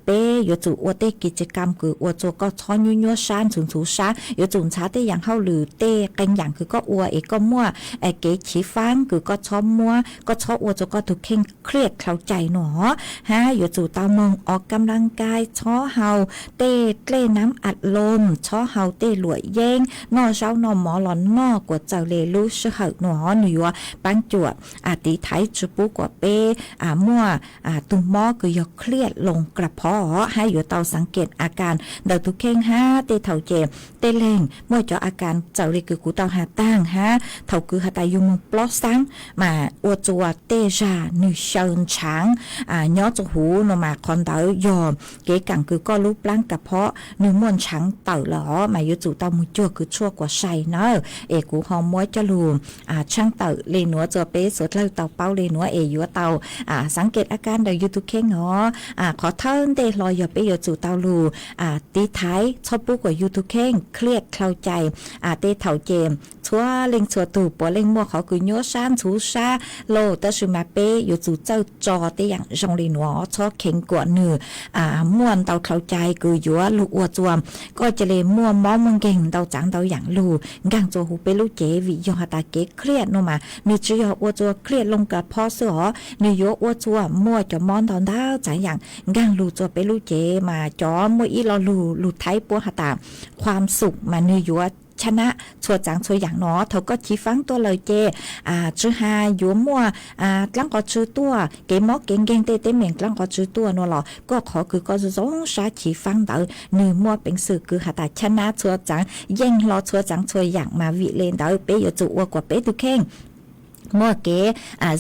Q: เป้เยอะจู่อวเตกิจกรรมคืออวจัวก็ช้อนยัวชานสูชาเยอะจู่ช้าเตอย่างเข้าหรือเตกันอย่าง อย่างคือก็อัวเอก็มั่วไอเก๋ฉีฟังคือก็ชอบมั่วก็ชอบอัวจะก็ถูกเข่งเครียดเข้าใจหนอฮะอยู่จู่ตามองออกกำลังกายช้อเฮาเต้เล่น้ำอัดลมช้อเฮาเต้หลวยเย้งนอเช้านอหมอหลอนนอกว่าเจ้าเลลูชเหหนอหนัวปังจวดตีไทยจุปุกว่าเป้มั่วตุ่มหม้อคือยกเครียดลงกระเพาะให้อยู่เตาสังเกตอาการเดาทุกเข่งฮะเต้เท่าเจเต้เล่งมั่วเจาะอาการเจ้าเลคือกูเตาหาตั้งฮะเท่าคือหาตายุมปลอสังมาอวจัวเตจาหนึ่งเชิญช้างย้อจหูนมาคอนเตายอมเก๋กังคือก็รูปร่างกระเพาะหนึ่งม้วนช้างเต่าหล่อมาอยู่จู่เตามุจัวคือชั่วกว่าใส่เนอะเอกูหอมม้วยจะลูช่างเต่าเลนัวเจอเป๊ะสุดเลยเต่าเป้าเลนัวเอยัวเต่าสังเกตอาการเดาอยู่ทุกเข่งหรอขอเทินเตลอยอย่าไปอยู่จู่เตาลูตีท้ายชอบปุ๊กว่าอยู่ทุกเข่งเครียดเข้าใจเตเถ่าเจมชัวเล็งชัวตู่ปัวเล็งมัวเขาคือโยซานชูซาโลแต่สุมาเป้อยู่จู่เจ้าจอเตอย่างจงลีนัวชอเข่งกว่าเนื้อม่วนเตาเข้าใจคือยัวลูกอัวจวมก็จะเลยมัวมอมึงเก่งเตาจังเตาอย่างลูกังโจหูไปลูกเจวิยอตาเก๋เครียดโนมาเนื้อจียอัวจัวเครียดลงกับพ่อเสือเนื้อโยอัวจัวมัวจะมอนตอนดาวจ่ายอย่างกังลูจัวไปลูกเจมาจอมัวอีลอลูไทยปัวหตาความสุขมาเนื้อยัวชนะชัวจังชัวอย่างหนอเขาก็ชี้ฟังตัวเลยเจชื่อหาอยู่มัวกลังก็ชื่อตัวเก๋มอกเก่งเก่งเต้เหม่งกลังก็ชื่อตัวนัวหรอก็ขอคือก็จะต้องชาชี้ฟังเตอเนื้อมัวเป็นสื่อคือหาแต่ชนะชัวจังย่งรอชัวจังชัวอย่างมาวิเลนเตอเป๊ะอยู่จู่กว่าเป๊ะตุเข่งมัวเก๋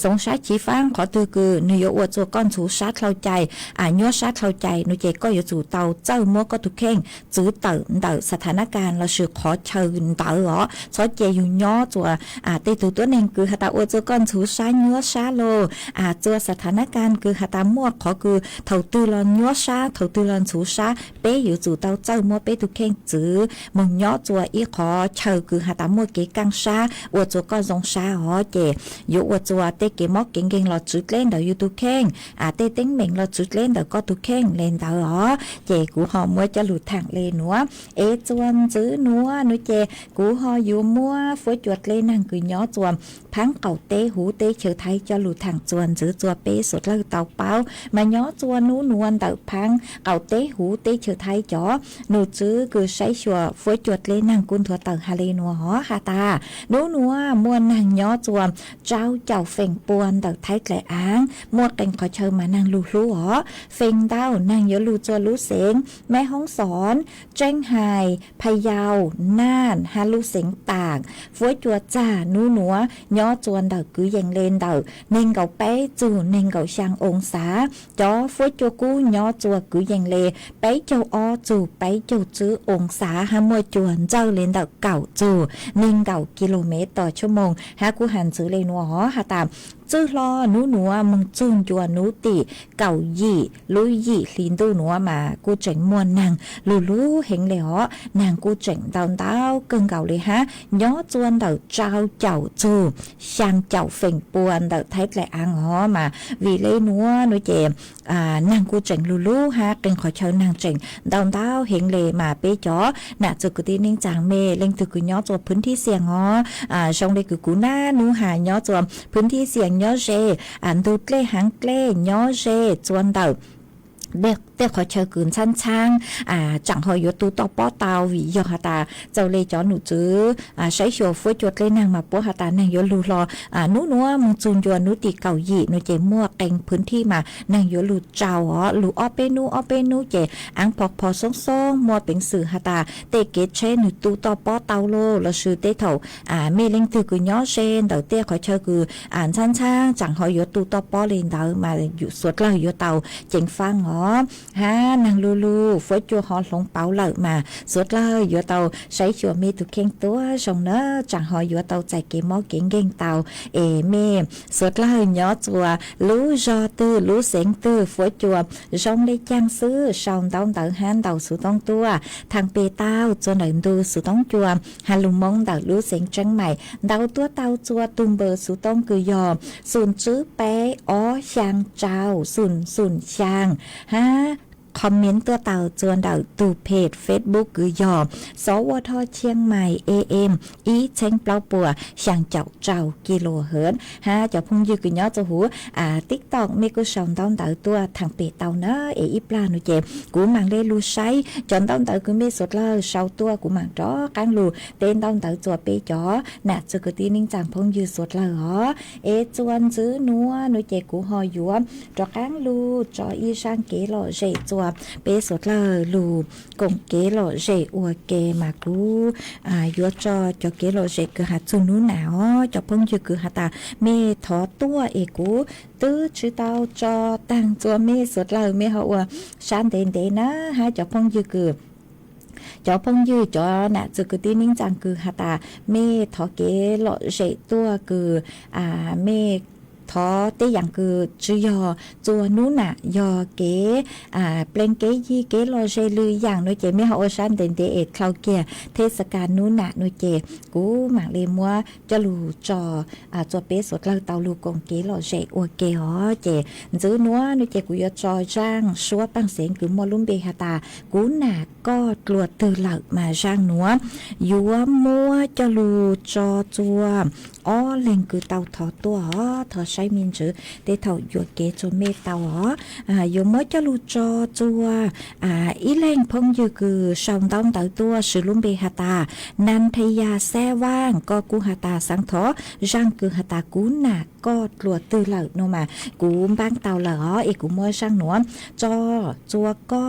Q: สงชาชีฟังขอตือคือนุยอวดตัวก้อนสูชาเข้าใจยัวชาเข้าใจนุเจก็อยู่จู่เตาเจ้ามัวก็ทุกเข่งจื้อเต๋อสถานการณ์เราสือขอเชิญเต๋อเหรอซอเจอยู่ย่อตัวเตตัวหนึ่งคือหาตาอวดตัวก้อนสูชายัวชาโลตัวสถานการณ์คือหาตามัวขอคือเท่าตือลอนยัวชาเท่าตือลอนสูชาเป๊ะอยู่จู่เตาเจ้ามัวเป๊ะทุกเข่งจื้อมึงย่อตัวอีขอเชิญคือหาตามัวเก๋กังชาอวดตัวก้อนสงชาเหรอเจอยู่ว่าจัวเตเกมอกเก่งๆเราจุดเล่นเดี๋ยวอยู่ตุเข่งเตติ้งเหม่งเราจุดเล่นเดี๋ยวก็ตุเข่งเล่นเดี๋ยวอ๋อเจกูหอมัวจะหลุดทางเลยหนัวจวนจื้อหนัวนุเจกูหออยู่มัวฝวยจวดเล่นนั่งคือย้อจวมพังเก่าเตหูเตเฉยไทยจะหลุดทางจวนจื้อจัวเป๊สุดแล้วเต่าเป้ามาย้อจวนนู้นวลเต่าพังเก่าเตหูเตเฉยไทยจ๋อหนูจื้อคือใช้ชัวฝวยจวดเล่นนั่งกุนถั่วเต่าฮาเลนัวหอฮาตานู้นนัวมวนนั่งย้อจวมเจ้าเฟ่งปวนเต่าไทยแกละอ้างมวดกันขอเชิญมานั่งลู่หรอเฟ่งเต้านั่งเยอะลู่จัวลู่เสงแม่ห้องสอนเจ้งไฮพะเยาน่านฮาลู่เสงต่างฝวยจัวจ่านู้หนัวย้อจวนเต่ากือยังเลนเต่าเน่งเก่าเป๊จู่เน่งเก่าช่างองศาจ้อฝวยจัวกู้ย้อจัวกือยังเลเป๊เจ้าอ้อจู่เป๊เจ้าจื้อองศาฮามวยจวนเจ้าเลนเต่าเก่าจู่เน่งเก่ากิโลเมตรต่อชั่วโมงฮากูหันซื้อเลนัวหอฮาตามจื้อรอหนูหนัวมึงจุนจัวหนูตีเก่ายี่ลุยยี่ลินตู้หนัวมากูเจ๋งมวนนางลู่เห็นเลยหอนางกูเจ๋งเต้าเกินเก่าเลยฮะย้อจวนเต่าเจ้าเจ้าจูช่างเจ้าเฟ่งปวนเต่าไทยแกละอ่างหอมาวีเล่นัวหนูเจมนางกูเจ๋งลู่ฮะเป็นขอเชิญนางเจ๋งเต้าเห็นเลยมาเป๊ะจ๋อน่ะจุกตีนิ่งจางเมเล่งตึกย้อจวพื้นที่เสียงหอชงเลยกูหน้าหนูหาย้อจวพื้นที่เสียงย้อเจดูเกล้หางเกล้ย้อเจจวนเต่าเด็กขอเชิญกืนชั้นช่างจังหอยยตูต่อป้อเตาวิยอหตาเจ้าเลยจอหนูจื้อใช้ชัวฟุ้ยจวดเลยนางมาป้อหตานางยลูรอนู้นัวมึงจูนยวนนุติเก่าหยีนุเจมั่วเก่งพื้นที่มานางยลูเจ้าลูออเปนูเจอังพอกพอซ่งมัวเป็นสื่อหตาเตเกตเชหนูตูต่อป้อเตาโลละชื่อเตเถาเมลิงตือกุย้อเชนเต่าเตขอเชิญกือชั้นช่างจังหอยยตูต่อป้อเลนเตามาอยู่สวดเลยยเตาเจงฟังฮานางลูฝวยจัวหอหลงเป๋าเหล่ามาสวดเลยยัวเตาใช้ชัวมีตุเข่งตัวชงเนอจังหอยยัวเตาใจเกมอเก่งเตาเมสวดเลยย้อจัวรู้จอตื้อรู้เสียงตื้อฝวยจัวชงได้จ้างซื้อชาวเตาเตาฮันเตาสุต้องตัวทางเปเต้าจนหนึ่งดูสุต้องจัวฮาลุมงเตารู้เสียงจังใหม่เตาตัวเตาจัวตุมเบอร์สุต้องคือยอมศูนย์จื้อเป๊ะอ๋อช่างเจ้าศูนย์ช่างฮะ คอมเมนต์ตัวเต่าจวนเต่าตูเพจ Facebook คือยอสวทเชียงใหม่ AM อีเช้งเปล่าปัวช่างเจ้ากิโลเฮิรตซ์ฮะจะพุ่งยืกย่อจะหูTikTok มีกูส่งต้นเต่าตัวทางเพจเต่าเนอะอีปลาหนูเจ็บกูมังเลยลูใช้จนต้นเต่ากูมีสุดเลยเศร้าตัวกูมังจ้อกังลูเต้นต้นเต่าจัวเปจ๋อน่ะจะกูตีนิ่งจังพงยืสุดเลยเหรอจวนซื้อนัวหนูเจ็บกูหอยยัวจ้อกังลูจ้ออีช่างเก๋หล่อเจจัวเปสุดเลยลูกงเก๋หล่อเจอวเกมากูยัวจ้อเก๋หล่อเจคือหาจุนูหนาวจ้อพงยืคือหาตาเมทอตัวกูตื้อชื่อเตาจอตั้งจัวเมสุดเลยเมเขาว่าชันเด่นนะฮะจ้อพงยืคือจอพงยืจอน่ะจะคือตีนิ่งจังคือหาตาเมทอเกหล่อเจตัวคือเมทอเตอย่างคือจือยอจัวนู้นน่ะยอเก๋เปลงเก๋ยี่เก๋ลอเจลืออย่างหนูเจไม่เฮาชันเด่นเดเอ็ดคลาวเกียเทศกาลนู้นน่ะหนูเจกูหมากเลมัวจะลูจอจัวเป๊สดเราเตาลูกงเก๋ลอเจอวเก๋ฮอเจจื้อนัวหนูเจกูยอจอจ้างชัวปังเสียงคือมอลุ่มเบหาตากูน่ะก็ตรวจตือเหล่ามาจ้างนัวยัวมัวจะลูจอจัวอ้อแหล่งคือเตาทอตัวทอใช้มินจือเตเถาหยวกเกจเมเตาอยู่เมื่อจะลูจอจัวอีแหล่งพงอยู่คือชาวต้องเตาตัวสือลุมเบหาตานันทยาแซ่ว่างก็กูหาตาสังทอร่างคือหาตากูหนักก็ตรวจตือเหล่าโนมากูบ้างเตาเหล่าอีกูมัวช่างหนวมจอจัวก็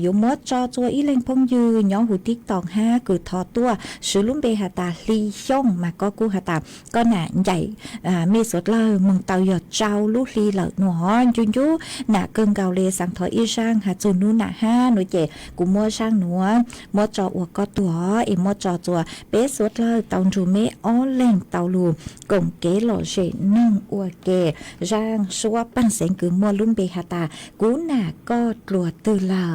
Q: อยู่เมื่อจอจัวอีแหล่งพงอยู่ย้อนหูติ๊กตอกคือทอตัวสือลุมเบหาตาลีช่องมาก็กูหาตาก็หนาใหญ่มีสดเลยมึงเตาหยดเจ้าลูกลีเหล่าหนวจุนยุหนาเกิงเกาเลสังทออีช่างหาจุนนู้นหนาหนูเจกูมัวช่างหนวมัวจออวกก็ตัวมัวจอจัวเป๊ะสดเลยเตาจูเมอ้อแหล่งเตาลูกงเก๋หล่อเจนึ่งอวเกร่างชัวปั้นเสียงคือมัวลุ่มเบหาตากูหนาก็ตรวจตือเหล่า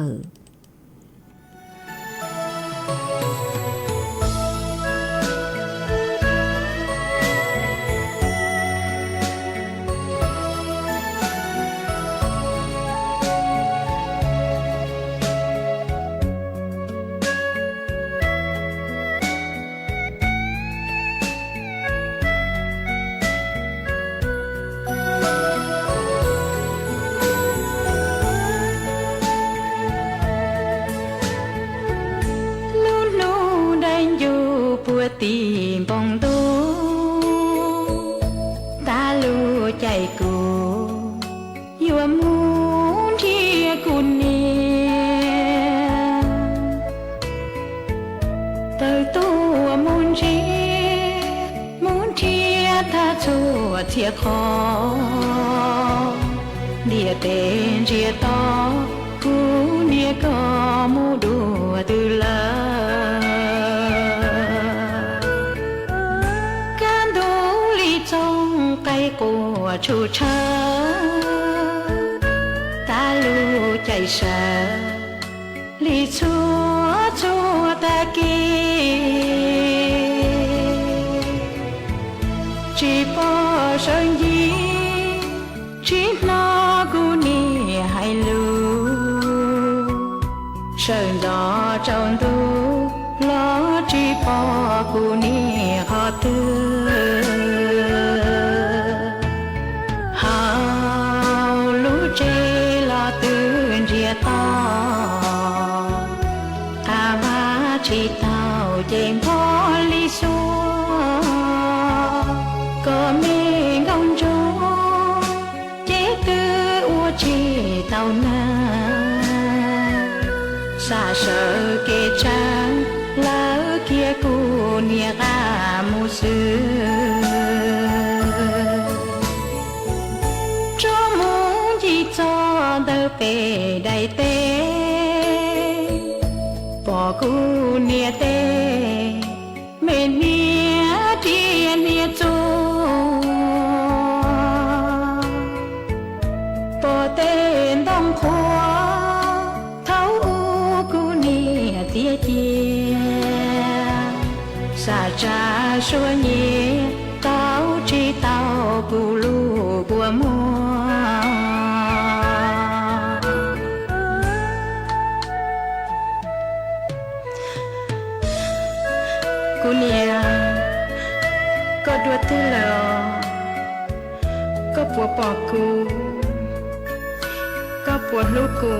S: ตีบองดูตาลูใจกูอยู่มูที่กูเนี่ยเติตัวมูนเทียถ้าชัวเทียคอเดียเตนเจียต่อกูเนี่ยก็มูดูตือละกูชูเชอตาลูใจเชอลีชัวตะกีจีปอเชิงยีจีนอกูนี่ให้ลูเชิงดอจงดูล้อจีปอกูนี่ขอตือchỉ tao chém phó lý xua có mê ngông chú chế tư ua chỉ tao na xa sợ kê trang lỡ kia cu nia ga mu sư cho muốn gì cho đỡ về đầy tê bỏ cu nia tê mê nia tia nia chu bỏ tên đông khoa thấu u cu nia tia chia xa cha xua nhẹ tao chỉ tao cu lu của mua ก็ดัวตื้อหลอก็ปัวปอกกูก็ปวดลูกกู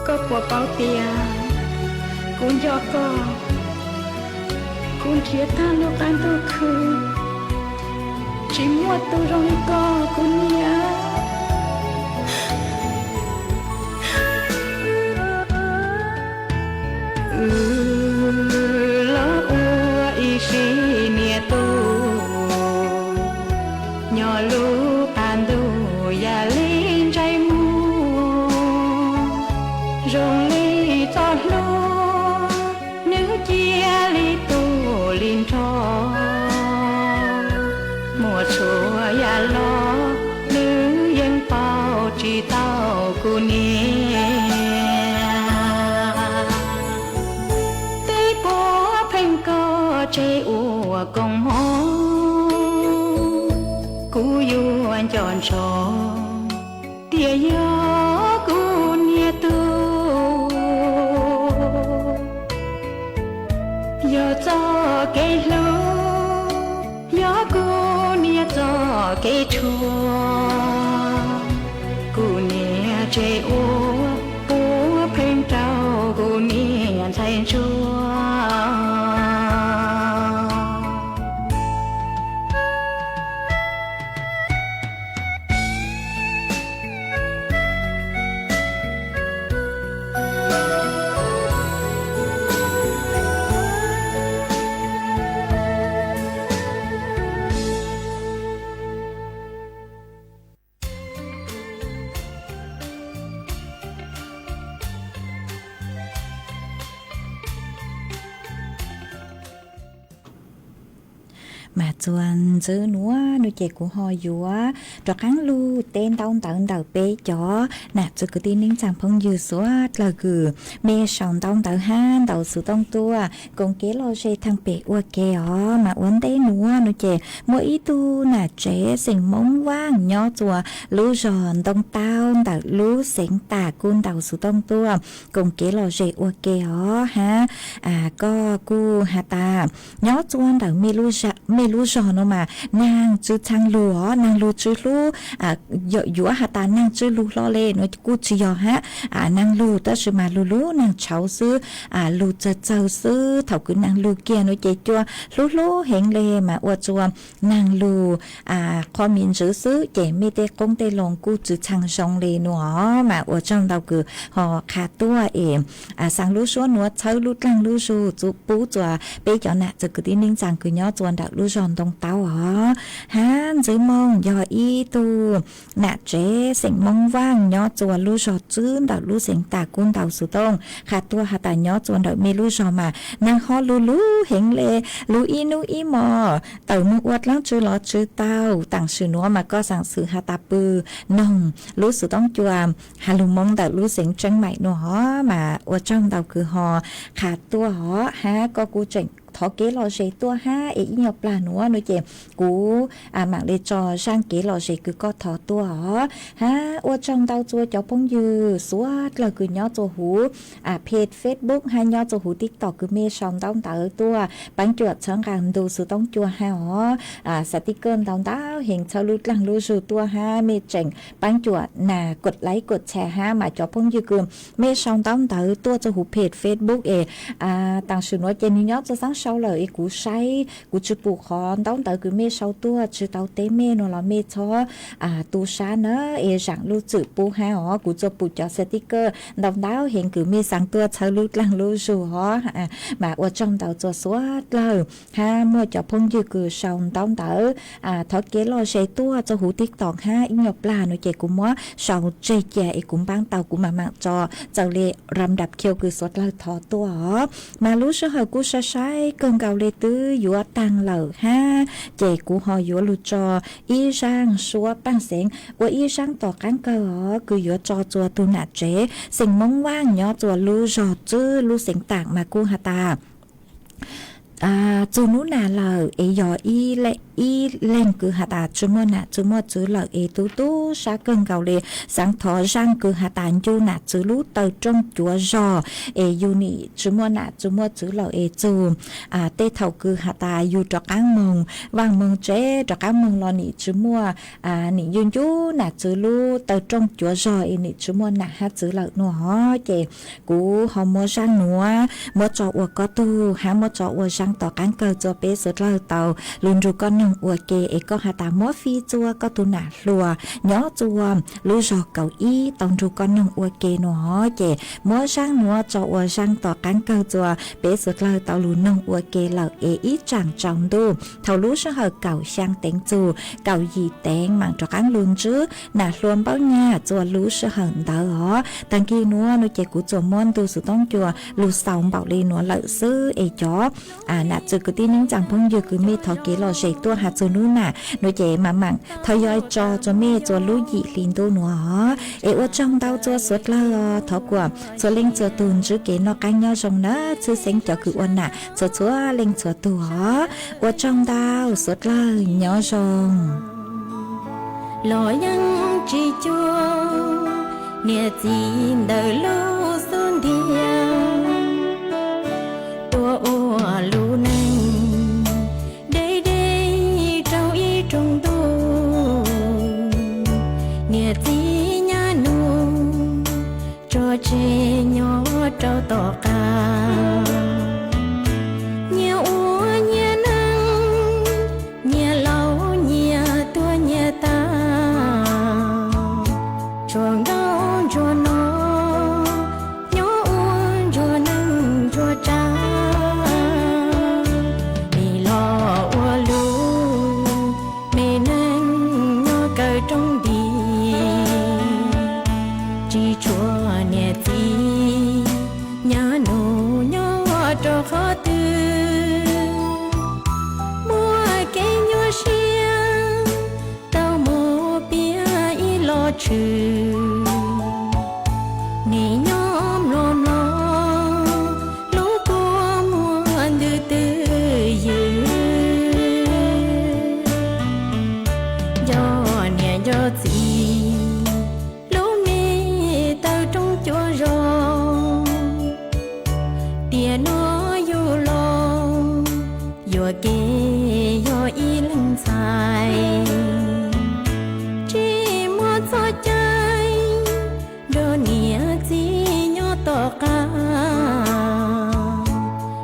S: ก็ปัวเป้าเตียกูยอก็กูเทียท่าลูกอันตัวคือchỉ mua tôi rong co của nhà lo ua y si nia tu nhỏ lu pan du ya lên trái mu rong li cho lu nữ chia li tu linh cho mùa chùa ya lo nữ yên bao chỉ tao cô nia tây bó phanh co chê ua công mô cú yu anh chọn cho tia gió cô nia tu giờ cho cây lu gió cô nia cho cây chua cô nia chê ô bố phên trao cô nia thay chua
Q: mà chuan chữ núa nuôi trẻ của họ dúa cho kháng lu tên tông tận đầu bê chó nè cho cứ tin nín chẳng phong dư số là cứ mê sòng tông tận han đầu sự tông tua cùng kế lo dê thằng bê ua kê ó mà uốn té núa nuôi trẻ mỗi ý tu nè trẻ sinh mông vang nhỏ chùa lú giòn tông tao đầu lú sinh tà cun đầu sự tông tua cùng kế lo dê ua kê ó ha có cu hà ta nhỏ chuan đầu mê lú giò nó mà nàng chữ thang lúa nàng lú chữ lú dọa hà ta nàng chữ lú lo lên nó cú chữ giò ha nàng lú ta chữ mà lú nàng cháu sư lú cháu sư thầu cứ nàng lú kia nó chạy chua lú hẹn lê mà ua chua nàng lú khó miền chữ sư chạy mê tê công tê lòng cú chữ thang sông lê nó mà ua trong đầu cứ họ khá tua sang lú số nó cháu lú lăng lú su chú bú chua bây giờ nè chữ cứ tin ninh rằng cứ nhớ chuan đạo lú giòn tông tao hả han dưới mông do y tu nạ chế sinh mông vang nhớ chùa lú giò chứ đạo lú sinh tà cun tàu sự tông khá tua hà tà nhớ chuan đạo mê lú giò mà nàng ho lú hình lệ lú y nu y mò tàu nu uất lắm chứ lo chứ tao tặng sự nữa mà có sang sự hà tà bư nông lú sự tông chùa hà lú mông đạo lú sinh trăng mày nữa mà uất trong tàu cứ hò khá tua hó ha có cú chỉnh thọ kế lò dễ tua ha ý nhập là nữa nuôi chè cú mạng để cho sang kế lò dễ cứ có thọ tua hả ha ô trong tao chua cháu phong dư suốt là cứ nhớ cho hú page Facebook hay nhớ cho hú TikTok cứ mê sòng tao tao tua bán chuột sáng càng đồ sự tông chua ha hả sticker tao tao hiện sau lút lăng lút sự tua ha mê chỉnh bán chuột nà cột like cột share ha mà cháu phong dư cứ mê sòng tao tao tua cho hú page Facebook tăng sự nói trên nhớ cho sáng sau lời cú say cú chụp bù khó đóng tới cứ mê sau tua chữ tao tế mê nó là mê cho tu sa nữa rằng lưu chữ bù ha họ cú chụp bù cho sticker đóng đáo hiện cứ mê sáng tua sau lưu lăng lưu dù họ mà ở trong tàu cho số lời ha mua cho phong dư cứ sau đóng tới thọ kế lo xe tua cho hủ TikTok ha in nhập là nó chạy cũng mua sau chơi chạy cũng bán tàu cũng mà mạng cho lệ rầm đập kêu cứ sốt lời thọ tua mà lúc sau hồi cú sa sai cơn gạo lê tứ dũa tăng lờ ha chạy của họ dũa lụt cho y sang xua băng sáng của y sang tỏ cán cơ cứ dũa cho chùa tu nạt chế sinh mong vang nhỏ chùa lưu giọt chứ lưu sinh tạng mà cô hà ta จูนุนาเราเอยออีเลอีเล่นคือหาตาจุมนะจุมจูเราเอตูตูชาเกิงเกาเลสังทอจังคือหาตายูนะจูรู้เตอจงจัวจอเอยูนี่จุมนะจุมจูเราเอจูเตเท่าคือหาตาอยู่จกังมงวางมงเจจกังมงรอนี่จุมัวนี่ยูยูนะจูรู้เตอจงจัวจอเอนี่จุมนะฮะจูเราหนัวเจกูหอมมัวจังหนัวมัวจออวก็ตูหามัวจออวจังต่อกันเกิดจัวเปสุดเราเตาลุนรูก็หนึ่งอวเกเอก็หาตามัวฟีจัวก็ตูหนาลัวย้อจัวรู้จอเก่าอีตองรูก็หนึ่งอวเกหนัวเจมัวจังหนัวจออวจังต่อกันเกิดจัวเปสุดเราเตาลุนหนึ่งอวเกเหล่าเออีจังจองดูเท่ารู้ช่างเหอเก่าช่างเต็งจูเก่ายีเต็งมังจอกันลุนจื้อหนาลวนเป้าหน้าจัวรู้ช่างเหอเตาอ๋อตังกีนัวนุเจกูจัวม้วนตูสุต้องจัวลูสาวเบาลีนัวเหล่าซื้อเอจ๋อน่ะจือกูตีนึงจังพงยืคือมีทอเกลอเชตัวหาจูนู้น่ะนุเจมามังทยอยจอจัวเมจัวรู้ยีลินตัวนัวอ๋อเอว่าจ้องเตาจัวสุดละทอกว่าจัวเล็งจัวตูนจื้อเกนอกันย่อจงนะชื่อเสียงจัวคืออ้วนน่ะจัวเล็งจัวตัวว่าจ้องเตาสุดละย่อจง
K: ลอยังจีจัวเนี่ยจีนเดลูสุนเดียวตัวอ้วลูนังได้เจ้าอีจงตูเนี่ยจีญาโนจอเจญอเจ้าต่อกาเนี่ยอ้วเนี่ยนังเนี่ยเล่าเนี่ยตัวเนี่ยตาจวงดาวจวนนอญออ้วนจวนังจวจ้ามีลออ้วลูไม่นังญอเกิดจงดีจีชัวเนี่ยจีญาโนญอจอขอตือมัวเกญญอเชียเต้าโมเปียอีลอชื่อนี่ยอมรอมรอลูกกัวมัวดื้อตื้อยืยอเนี่ยยอจีลูกมีเต้าจงจัวรอเตียนออยู่ลองยัวเกยออีลังใจจีมัวจอใจโดเนียจีญอต่อกา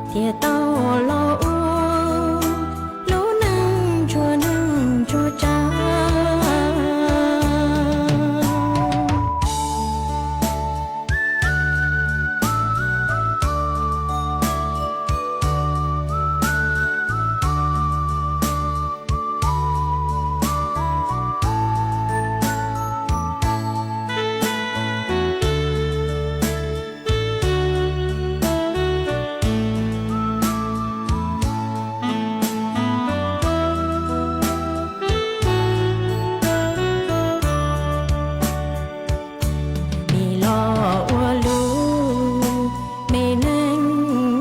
K: เทียเต้าลออูลูนังชัวนังชัวจ้ามีลออ้วลูไม่นัง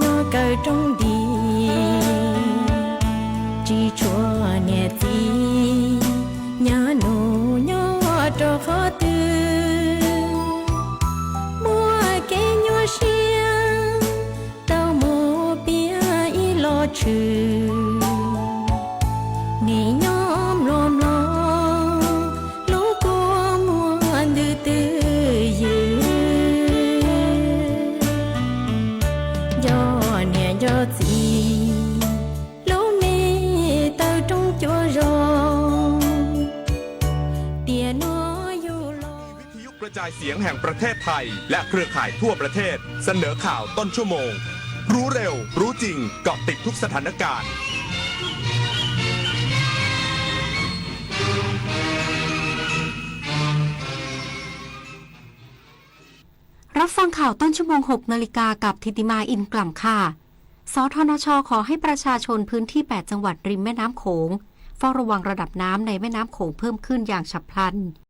K: ญอเกิดจงดีจีชัวเนี่ยจีญาโนญอจอขอตือมัวเกญญอเชียเต้าโมเปียอีลอชื่อนี่ยอมรอมรอลูกกัวมัวดื้อตื้อยืยอเนี่ยยอจีลูกมีเต้าจงจัวรอเตียนออยู่ลอ
T: วิทยุกระจายเสียงแห่งประเทศไทยและเครือข่ายทั่วประเทศเสนอข่าวต้นชั่วโมง รู้เร็วรู้จริงเกาะติดทุกสถานการณ์
U: รับฟังข่าวต้นชั่วโมง 6 นาฬิกากับธิติมาอินกล่ำค่ะสทนช.ขอให้ประชาชนพื้นที่ 8 จังหวัดริมแม่น้ำโขงเฝ้าระวังระดับน้ำในแม่น้ำโขงเพิ่มขึ้นอย่างฉับพลัน